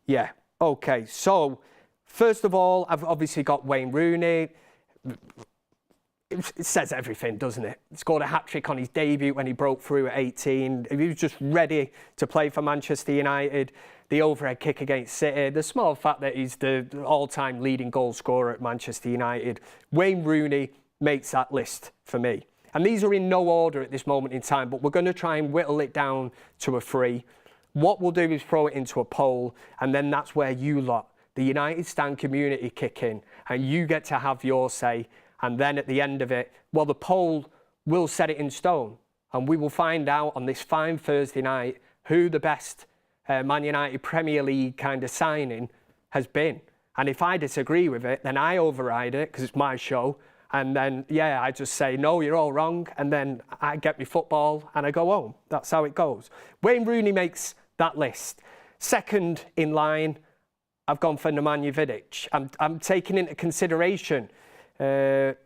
Yeah. Okay. So first of all, I've obviously got Wayne Rooney. It says everything, doesn't it? Scored a hat-trick on his debut when he broke through at 18. He was just ready to play for Manchester United. The overhead kick against City. The small fact that he's the all-time leading goal scorer at Manchester United. Wayne Rooney makes that list for me. And these are in no order at this moment in time, but we're going to try and whittle it down to a 3. What we'll do is throw it into a poll, and then that's where you lot, the United Stand community, kick in, and you get to have your say. And then at the end of it, well, the poll will set it in stone. And we will find out on this fine Thursday night who the best Man United Premier League kind of signing has been. And if I disagree with it, then I override it because it's my show. And then, yeah, I just say, no, you're all wrong. And then I get my football and I go home. That's how it goes. Wayne Rooney makes that list. Second in line, I've gone for Nemanja Vidic. I'm taking into consideration what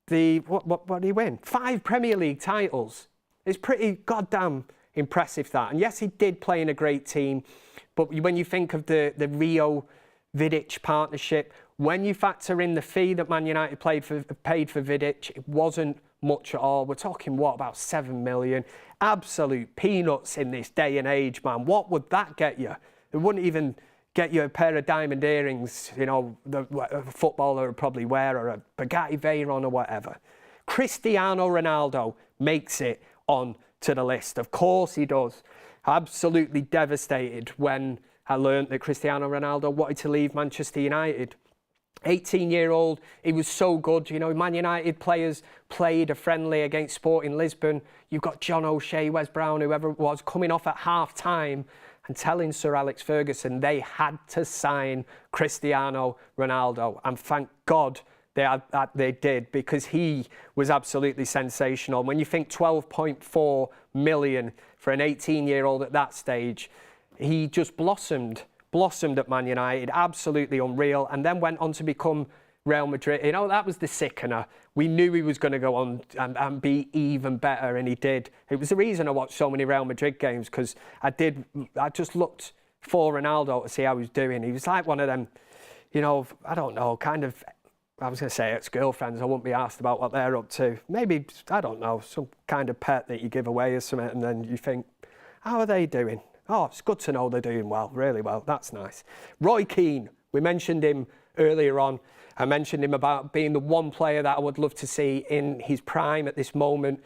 did he win? 5 Premier League titles. It's pretty goddamn impressive, that. And yes, he did play in a great team, but when you think of the Rio Vidic partnership, when you factor in the fee that Man United paid for Vidic, it wasn't much at all. We're talking, what, about 7 million? Absolute peanuts in this day and age, man. What would that get you? It wouldn't even get you a pair of diamond earrings, you know, a footballer would probably wear, or a Bugatti Veyron or whatever. Cristiano Ronaldo makes it on to the list. Of course he does. Absolutely devastated when I learned that Cristiano Ronaldo wanted to leave Manchester United. 18-year-old, he was so good. You know, Man United players played a friendly against Sporting Lisbon. You've got John O'Shea, Wes Brown, whoever it was, coming off at half-time and telling Sir Alex Ferguson they had to sign Cristiano Ronaldo. And thank God they did, because he was absolutely sensational. When you think 12.4 million for an 18-year-old at that stage, he just blossomed at Man United, absolutely unreal, and then went on to become Real Madrid. You know, that was the sickener. We knew he was going to go on and be even better, and he did. It was the reason I watched so many Real Madrid games, because I just looked for Ronaldo to see how he was doing. He was like one of them, you know, I don't know, kind of, I was going to say ex-girlfriends. I wouldn't be asked about what they're up to. Maybe, I don't know, some kind of pet that you give away or something, and then you think, how are they doing? Oh, it's good to know they're doing well, really well. That's nice. Roy Keane, we mentioned him earlier on. I mentioned him about being the one player that I would love to see in his prime at this moment,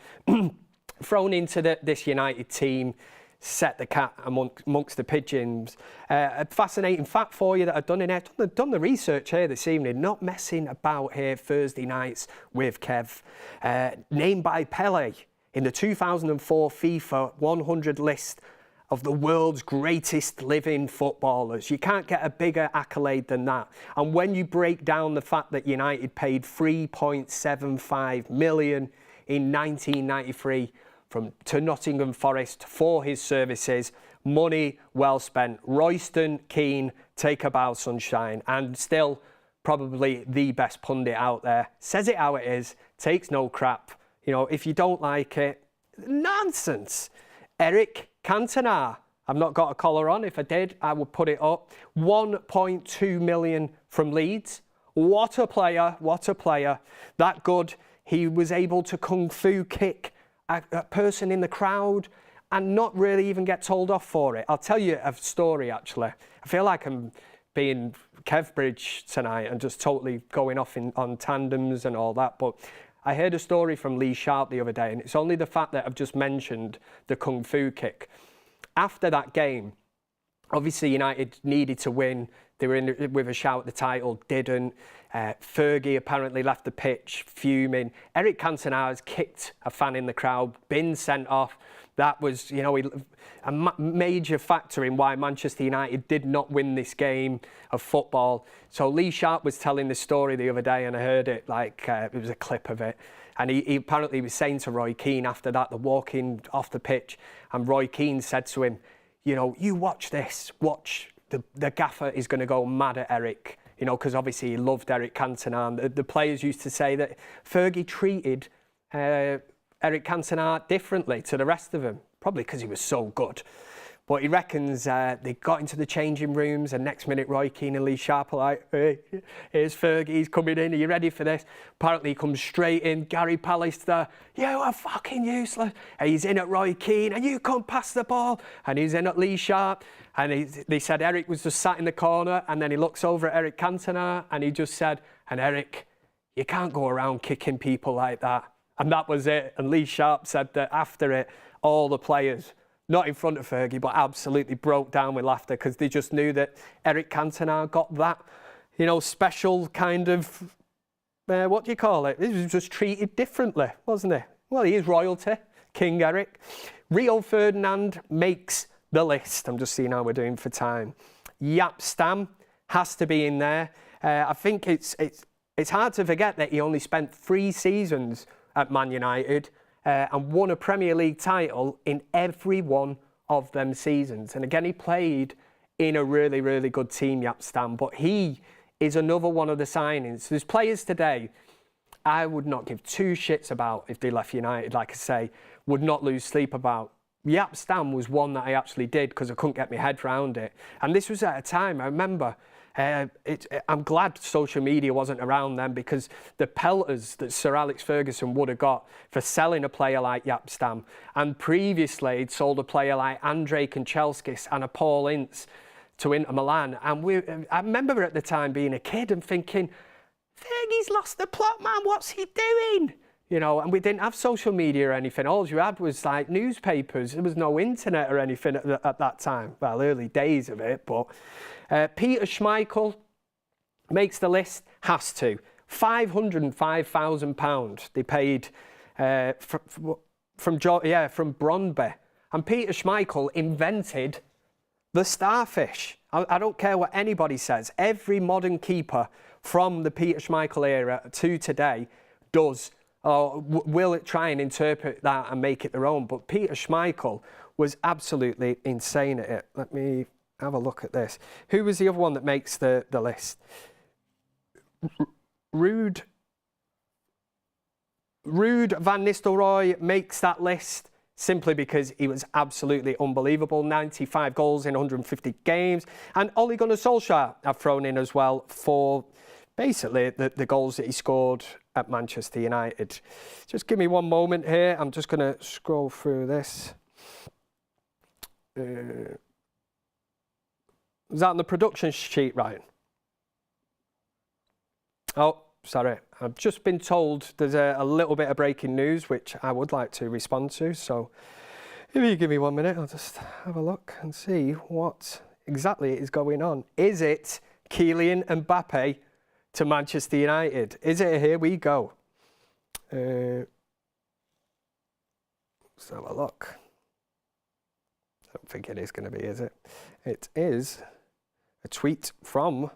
thrown into this United team, set the cat amongst the pigeons. A fascinating fact for you that I've done in here, done the research here this evening, not messing about here Thursday nights with Kev. Named by Pele in the 2004 FIFA 100 list of the world's greatest living footballers. You can't get a bigger accolade than that. And when you break down the fact that United paid 3.75 million in 1993 to Nottingham Forest for his services, money well spent. Royston Keane, take a bow, sunshine, and still probably the best pundit out there. Says it how it is, takes no crap. You know, if you don't like it, nonsense. Erik Cantona, I've not got a collar on. If I did, I would put it up. 1.2 million from Leeds. What a player, what a player. That good. He was able to kung fu kick a person in the crowd and not really even get told off for it. I'll tell you a story, actually. I feel like I'm being Kevbridge tonight and just totally going off on tandems and all that, but I heard a story from Lee Sharp the other day, and it's only the fact that I've just mentioned the kung fu kick. After that game, obviously United needed to win. They were in with a shout at the title, didn't. Fergie apparently left the pitch fuming. Erik Cantona has kicked a fan in the crowd, been sent off. That was, you know, a major factor in why Manchester United did not win this game of football. So Lee Sharp was telling this story the other day, and I heard it like it was a clip of it. And he apparently was saying to Roy Keane after that, they're walking off the pitch, and Roy Keane said to him, you know, you watch this, watch, the gaffer is going to go mad at Erik. You know, because obviously he loved Erik Cantona. The players used to say that Fergie treated Erik Cantona differently to the rest of them, probably because he was so good. But he reckons they got into the changing rooms, and next minute Roy Keane and Lee Sharp are like, hey, here's Fergie, he's coming in, are you ready for this? Apparently he comes straight in, Gary Pallister, you are fucking useless. And he's in at Roy Keane, and you can't pass the ball. And he's in at Lee Sharp, and they said Erik was just sat in the corner, and then he looks over at Erik Cantona, and he just said, and Erik, you can't go around kicking people like that. And that was it. And Lee Sharp said that after it, all the players, not in front of Fergie, but absolutely broke down with laughter because they just knew that Erik Cantona got that, you know, special kind of, what do you call it? He was just treated differently, wasn't he? Well, he is royalty, King Erik. Rio Ferdinand makes the list. I'm just seeing how we're doing for time. Jaap Stam has to be in there. I think it's hard to forget that he only spent 3 seasons at Man United, and won a Premier League title in every one of them seasons. And again, he played in a really, really good team, Jaap Stam, but he is another one of the signings. There's players today I would not give 2 shits about if they left United, like I say, would not lose sleep about. Jaap Stam was one that I actually did because I couldn't get my head around it. And this was at a time, I remember, I'm glad social media wasn't around then, because the pelters that Sir Alex Ferguson would have got for selling a player like Jaap Stam, and previously he'd sold a player like Andrej Kanchelskis and a Paul Ince to Inter Milan. And I remember at the time being a kid and thinking, Fergie's lost the plot, man, what's he doing? You know, and we didn't have social media or anything. All you had was like newspapers. There was no internet or anything at that time. Well, early days of it, but Peter Schmeichel makes the list, has to. £505,000 they paid from Brøndby. And Peter Schmeichel invented the starfish. I don't care what anybody says. Every modern keeper from the Peter Schmeichel era to today does, or will try and interpret that and make it their own. But Peter Schmeichel was absolutely insane at it. Let me have a look at this. Who was the other one that makes the list? Ruud van Nistelrooy makes that list simply because he was absolutely unbelievable. 95 goals in 150 games. And Ole Gunnar Solskjaer I've thrown in as well for basically the goals that he scored at Manchester United. Just give me one moment here. I'm just going to scroll through this. Was that on the production sheet, Ryan? Oh, sorry. I've just been told there's a little bit of breaking news, which I would like to respond to. So if you give me 1 minute, I'll just have a look and see what exactly is going on. Is it Kylian Mbappe to Manchester United? Is it? Here we go. Let's have a look. I don't think it is going to be, is it? It is a tweet from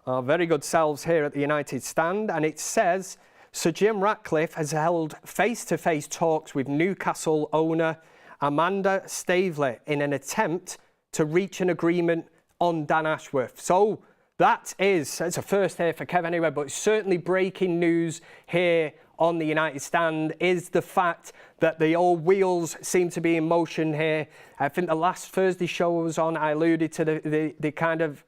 our very good selves here at the United Stand, and it says, Sir Jim Ratcliffe has held face-to-face talks with Newcastle owner Amanda Staveley in an attempt to reach an agreement on Dan Ashworth. So it's a first here for Kev anyway, but it's certainly breaking news here on the United Stand is the fact that the old wheels seem to be in motion here. I think the last Thursday show I was on, I alluded to the kind of,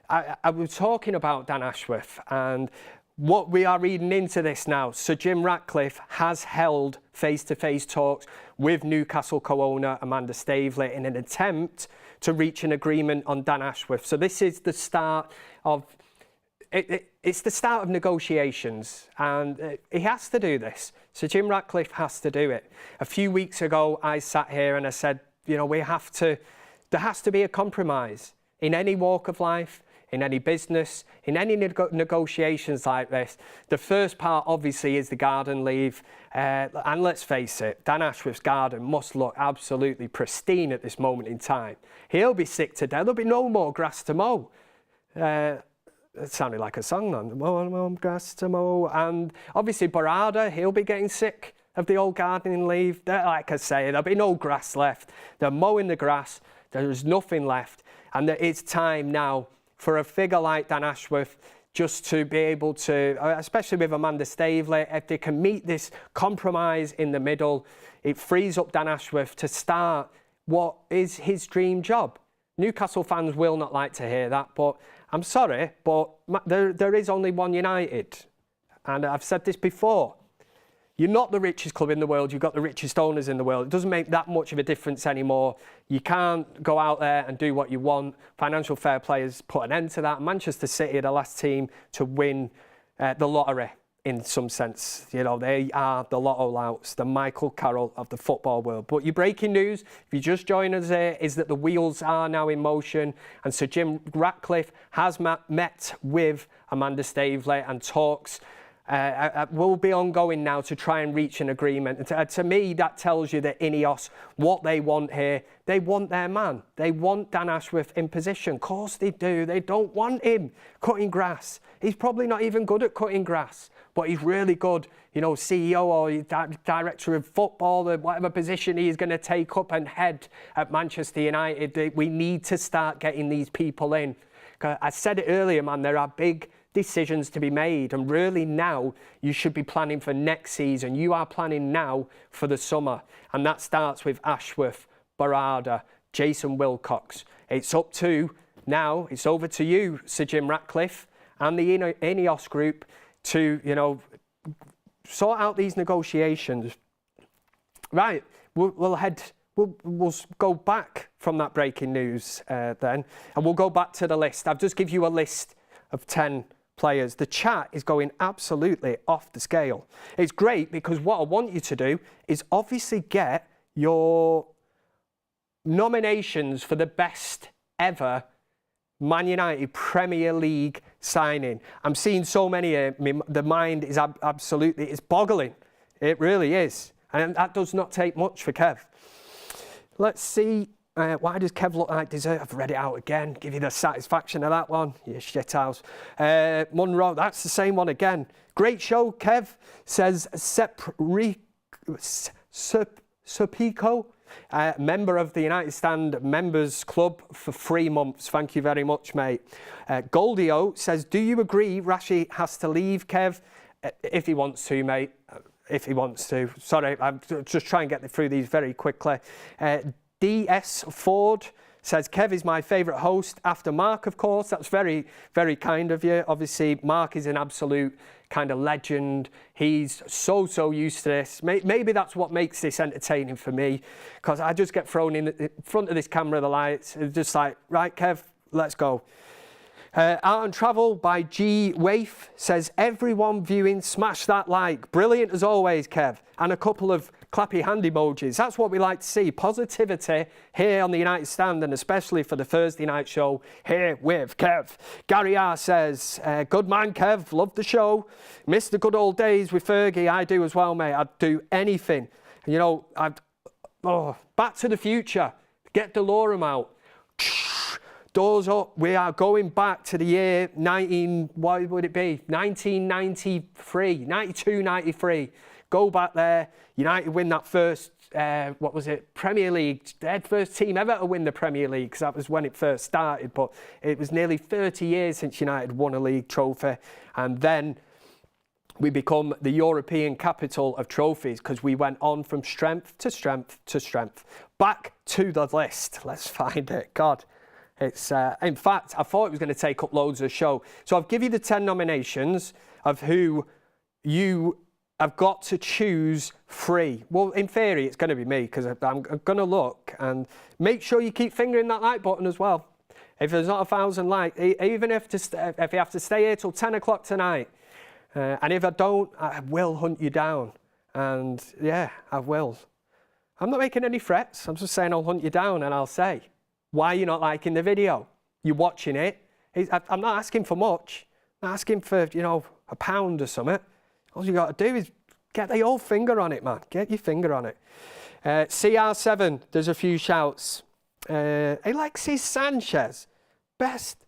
I was talking about Dan Ashworth, and what we are reading into this now, Sir Jim Ratcliffe has held face-to-face talks with Newcastle co-owner Amanda Staveley in an attempt to reach an agreement on Dan Ashworth. So this is the start of, it's the start of negotiations, and he has to do this. So Jim Ratcliffe has to do it. A few weeks ago, I sat here and I said, you know, there has to be a compromise in any walk of life, in any business, in any negotiations like this. The first part, obviously, is the garden leave. And let's face it, Dan Ashworth's garden must look absolutely pristine at this moment in time. He'll be sick to death. There'll be no more grass to mow. It sounded like a song then. Mow grass to mow. And obviously Barada, he'll be getting sick of the old gardening leave. Like I say, there'll be no grass left. They're mowing the grass. There's nothing left. And it's time now for a figure like Dan Ashworth just to be able to, especially with Amanda Staveley, if they can meet this compromise in the middle, it frees up Dan Ashworth to start what is his dream job. Newcastle fans will not like to hear that, but I'm sorry, but there is only one United. And I've said this before. You're not the richest club in the world, you've got the richest owners in the world. It doesn't make that much of a difference anymore. You can't go out there and do what you want. Financial fair play has put an end to that. Manchester City are the last team to win the lottery in some sense. You know, they are the lotto louts, the Michael Carroll of the football world. But your breaking news, if you just join us here, is that the wheels are now in motion and Sir Jim Ratcliffe has met with Amanda Staveley and talks will be ongoing now to try and reach an agreement. And to me, that tells you that INEOS, what they want here, they want their man. They want Dan Ashworth in position. Of course they do. They don't want him cutting grass. He's probably not even good at cutting grass, but he's really good, you know, CEO or director of football, or whatever position he's going to take up and head at Manchester United. We need to start getting these people in. I said it earlier, man, there are big decisions to be made, and really now you should be planning for next season. You are planning now for the summer, and that starts with Ashworth, Barada, Jason Wilcox. It's up to now, it's over to you, Sir Jim Ratcliffe and the INEOS group to, you know, sort out these negotiations. Right, we'll go back from that breaking news then, and we'll go back to the list. I've just give you a list of 10 players. The chat is going absolutely off the scale. It's great because what I want you to do is obviously get your nominations for the best ever Man United Premier League signing. I'm seeing so many here. The mind is absolutely, it's boggling. It really is. And that does not take much for Kev. Let's see. Why does Kev look like dessert? I've read it out again. Give you the satisfaction of that one. You shithouse. Munro, that's the same one again. Great show, Kev, says Serpico, member of the United Stand Members Club for 3 months. Thank you very much, mate. Goldio says, do you agree Rashi has to leave, Kev? If he wants to, mate. If he wants to. Sorry, I'm just trying to get through these very quickly. DS Ford says, Kev is my favourite host after Mark, of course. That's very, very kind of you. Obviously, Mark is an absolute kind of legend. He's so used to this. Maybe that's what makes this entertaining for me, because I just get thrown in front of this camera, the lights. It's just like, right, Kev, let's go. Art and Travel by G. Waif says, everyone viewing, smash that like. Brilliant as always, Kev. And a couple of clappy hand emojis. That's what we like to see. Positivity here on the United Stand, and especially for the Thursday night show here with Kev. Gary R says, good man, Kev. Love the show. Miss the good old days with Fergie. I do as well, mate. I'd do anything. You know, Back to the Future. Get DeLorme out. Doors up. We are going back to the year 1993, 92, 93. Go back there. United win that first, Premier League. Their first team ever to win the Premier League, because that was when it first started. But it was nearly 30 years since United won a league trophy. And then we become the European capital of trophies, because we went on from strength to strength to strength. Back to the list. Let's find it. God. It's in fact, I thought it was going to take up loads of the show. So I've given you the 10 nominations of who you have got to choose 3. Well, in theory, it's going to be me, because I'm going to look, and make sure you keep fingering that like button as well. If there's not 1,000 likes, even if you have to stay here till 10 o'clock tonight, and if I don't, I will hunt you down. And yeah, I will. I'm not making any threats. I'm just saying I'll hunt you down, and I'll say why you're not liking the video. You're watching it. I'm not asking for much. I'm not asking for, you know, £1 or something. All you got to do is get the old finger on it, man. Get your finger on it. CR7, there's a few shouts. Alexis Sanchez. Best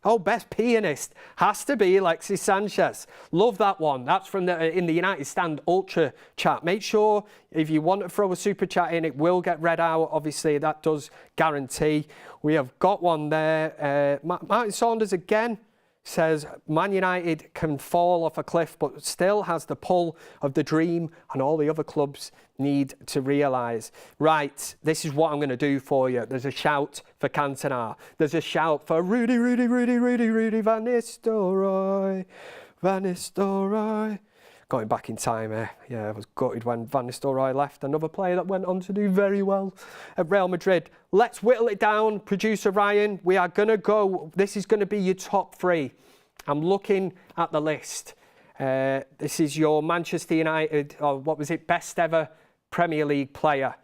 pianist has to be Alexis Sanchez. Love that one. That's from in the United Stand Ultra chat. Make sure if you want to throw a super chat in, it will get read out. Obviously, that does guarantee. We have got one there. Martin Saunders again says Man United can fall off a cliff but still has the pull of the dream and all the other clubs need to realise. Right, this is what I'm going to do for you. There's a shout for Cantona. There's a shout for Rudy Van Nistelrooy. Van Nistelrooy. Going back in time here. Yeah, I was gutted when Van Nistelrooy left. Another player that went on to do very well at Real Madrid. Let's whittle it down, producer Ryan. We are going to go. This is going to be your top 3. I'm looking at the list. This is your Manchester United, or what was it, best ever Premier League player,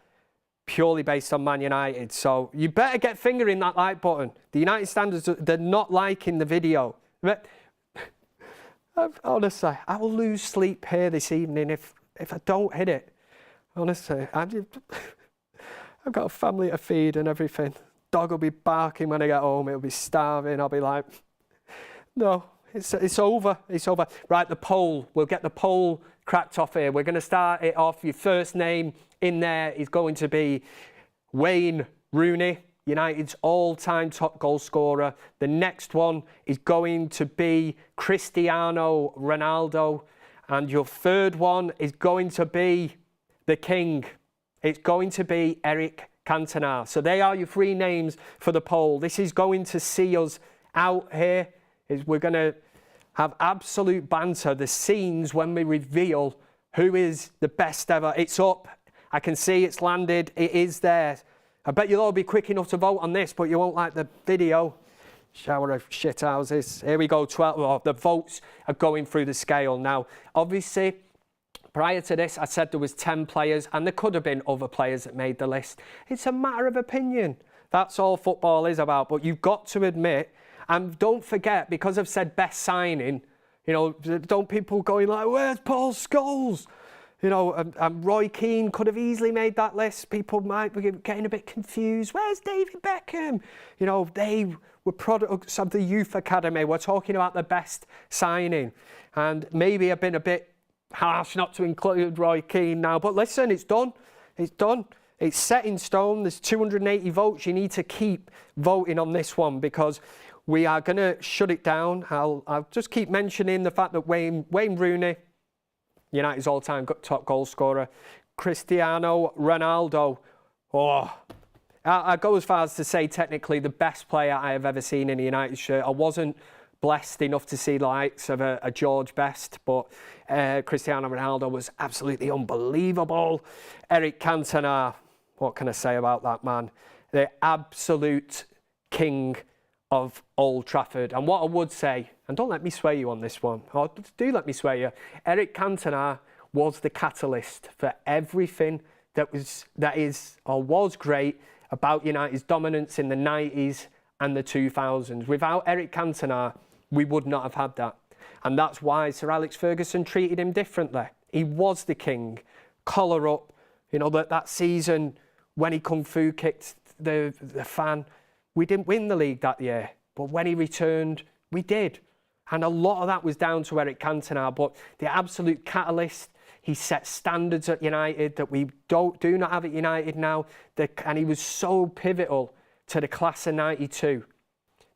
purely based on Man United. So you better get fingering that like button. The United standards, they're not liking the video. Honestly, I will lose sleep here this evening if I don't hit it. Honestly, I've got a family to feed and everything. Dog will be barking when I get home. It'll be starving. I'll be like, no, it's over. It's over. Right, the poll. We'll get the poll cracked off here. We're going to start it off. Your first name in there is going to be Wayne Rooney, United's all-time top goal scorer. The next one is going to be Cristiano Ronaldo. And your third one is going to be the king. It's going to be Erik Cantona. So they are your 3 names for the poll. This is going to see us out here. We're going to have absolute banter. The scenes when we reveal who is the best ever. It's up. I can see it's landed. It is there. I bet you'll all be quick enough to vote on this, but you won't like the video. Shower of shit houses. Here we go. 12. Oh, the votes are going through the scale now. Obviously, prior to this, I said there was 10 players, and there could have been other players that made the list. It's a matter of opinion. That's all football is about. But you've got to admit, and don't forget, because I've said best signing, you know, don't people going like, where's Paul Scholes? You know, and Roy Keane could have easily made that list. People might be getting a bit confused. Where's David Beckham? You know, they were products of the youth academy. We're talking about the best signing. And maybe I've been a bit harsh not to include Roy Keane now. But listen, it's done. It's done. It's set in stone. There's 280 votes. You need to keep voting on this one because we are going to shut it down. I'll just keep mentioning the fact that Wayne Rooney, United's all-time top goal scorer. Cristiano Ronaldo. Oh, I go as far as to say technically the best player I have ever seen in a United shirt. I wasn't blessed enough to see the likes of a George Best, but Cristiano Ronaldo was absolutely unbelievable. Erik Cantona, what can I say about that man? The absolute king of Old Trafford. And what I would say, and don't let me sway you on this one, or do let me sway you, Erik Cantona was the catalyst for everything that was great about United's dominance in the 90s and the 2000s. Without Erik Cantona, we would not have had that. And that's why Sir Alex Ferguson treated him differently. He was the king. Collar up. You know, that season when he kung fu kicked the fan, we didn't win the league that year, but when he returned, we did. And a lot of that was down to Erik Cantona, but the absolute catalyst, he set standards at United that we do not have at United now, and he was so pivotal to the class of 92.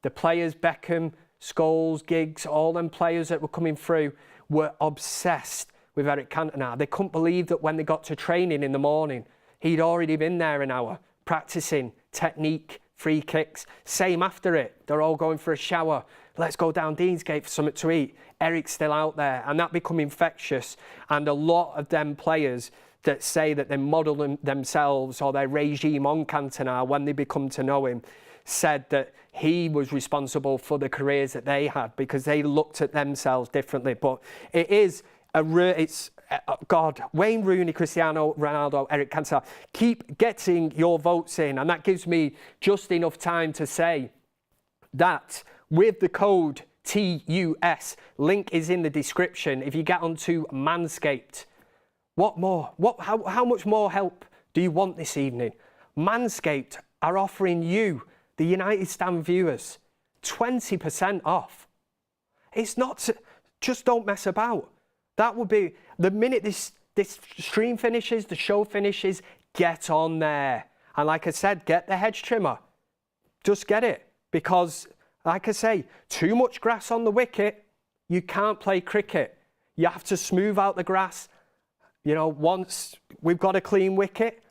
The players, Beckham, Scholes, Giggs, all them players that were coming through were obsessed with Erik Cantona. They couldn't believe that when they got to training in the morning, he'd already been there an hour, practicing technique, free kicks. Same after it. They're all going for a shower. Let's go down Deansgate for something to eat. Eric's still out there. And that become infectious. And a lot of them players that say that they model themselves or their regime on Cantona when they become to know him said that he was responsible for the careers that they had because they looked at themselves differently. But it is Wayne Rooney, Cristiano Ronaldo, Erik Cantona. Keep getting your votes in, and that gives me just enough time to say that with the code TUS, link is in the description. If you get onto Manscaped, what more? How much more help do you want this evening? Manscaped are offering you, the United Stand viewers, 20% off. It's not, just don't mess about. That would be, the minute this stream finishes, the show finishes, get on there. And like I said, get the hedge trimmer. Just get it. Because, like I say, too much grass on the wicket, you can't play cricket. You have to smooth out the grass. You know, once we've got a clean wicket,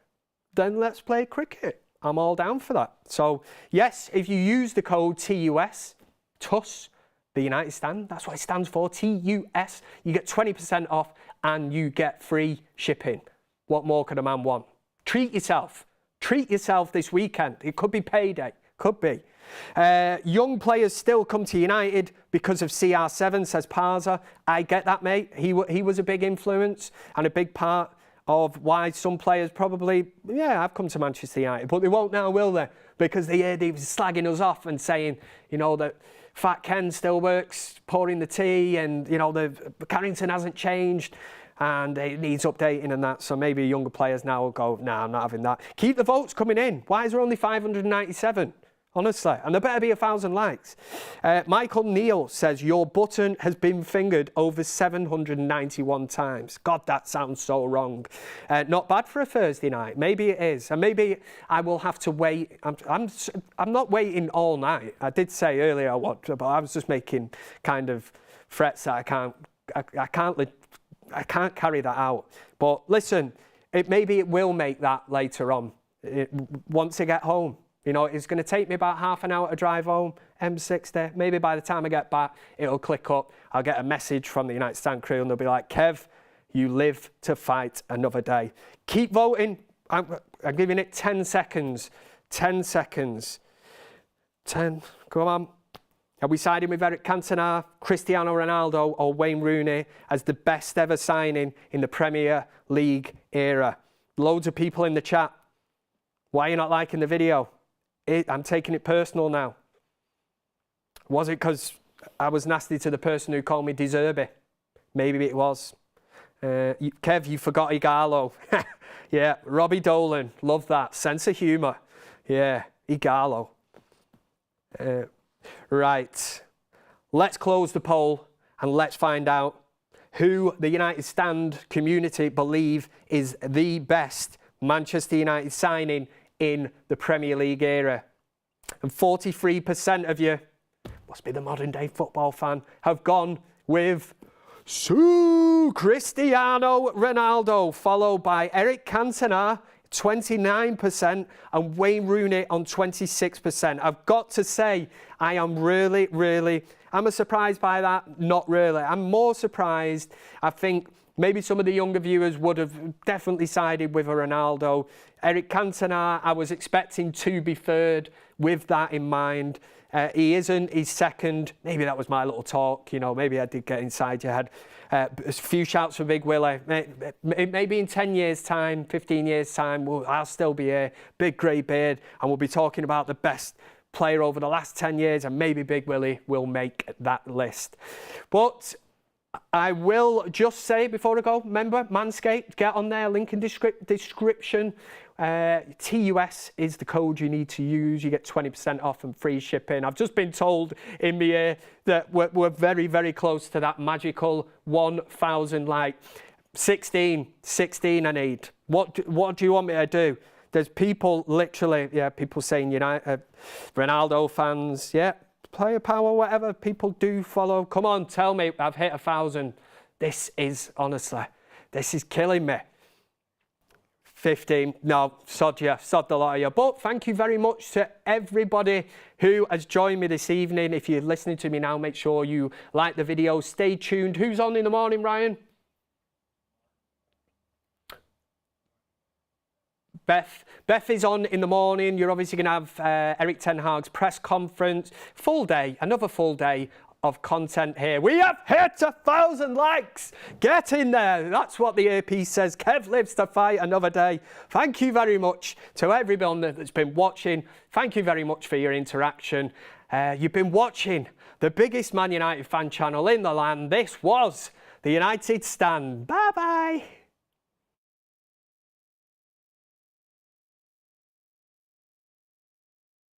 then let's play cricket. I'm all down for that. So, yes, if you use the code TUS, the United Stand, that's what it stands for, TUS, you get 20% off and you get free shipping. What more could a man want? Treat yourself. Treat yourself this weekend. It could be payday. Could be. Young players still come to United because of CR7, says Parza. I get that, mate. He was a big influence and a big part of why some players probably, have come to Manchester United. But they won't now, will they? Because they heard he was slagging us off and saying, you know, that Fat Ken still works, pouring the tea, and, you know, the Carrington hasn't changed and it needs updating and that. So maybe younger players now will go, nah, I'm not having that. Keep the votes coming in. Why is there only 597? Honestly, and there better be 1,000 likes. Michael Neal says, your button has been fingered over 791 times. God, that sounds so wrong. Not bad for a Thursday night. Maybe it is. And maybe I will have to wait. I'm not waiting all night. I did say earlier I want to, but I was just making kind of threats that I can't carry that out. But listen, maybe it will make that later on. Once I get home. You know, it's going to take me about half an hour to drive home, M60. Maybe by the time I get back, it'll click up. I'll get a message from the United Stand crew and they'll be like, Kev, you live to fight another day. Keep voting. I'm giving it 10 seconds. 10 seconds. 10. Come on. Are we siding with Eric Cantona, Cristiano Ronaldo or Wayne Rooney as the best ever signing in the Premier League era? Loads of people in the chat. Why are you not liking the video? I'm taking it personal now. Was it because I was nasty to the person who called me De Zerbi? Maybe it was. Kev, you forgot Igalo. Yeah, Robbie Dolan. Love that. Sense of humour. Yeah, Igalo. Right. Let's close the poll and let's find out who the United Stand community believe is the best Manchester United signing in the Premier League era. And 43% of you, must be the modern day football fan, have gone with Cristiano Ronaldo, followed by Eric Cantona, 29%, and Wayne Rooney on 26%. I've got to say, I am really, I'm surprised by that. Not really. I'm more surprised. I think maybe some of the younger viewers would have definitely sided with a Ronaldo. Eric Cantona, I was expecting to be third with that in mind. He isn't, he's second. Maybe that was my little talk, you know, maybe I did get inside your head. A few shouts for Big Willie. Maybe in 10 years' time, 15 years' time, I'll still be here, big grey beard, and we'll be talking about the best player over the last 10 years, and maybe Big Willie will make that list. But I will just say before I go, remember, Manscaped, get on there, link in description. TUS is the code you need to use. You get 20% off and free shipping. I've just been told in my ear that we're very close to that magical 1,000 like. 16 I need. What do you want me to do? There's people literally, people saying United, Ronaldo fans, player power, whatever people do follow. Come on, tell me I've hit 1,000. This is, honestly, this is killing me. 15, no, sod the lot of you. But thank you very much to everybody who has joined me this evening. If you're listening to me now, make sure you like the video. Stay tuned. Who's on in the morning, Ryan? Beth is on in the morning. You're obviously going to have Erik Ten Hag's press conference. Full day, another full day of content here. We have hit 1,000 likes. Get in there. That's what the AP says. Kev lives to fight another day. Thank you very much to everyone that's been watching. Thank you very much for your interaction. You've been watching the biggest Man United fan channel in the land. This was the United Stand. Bye-bye.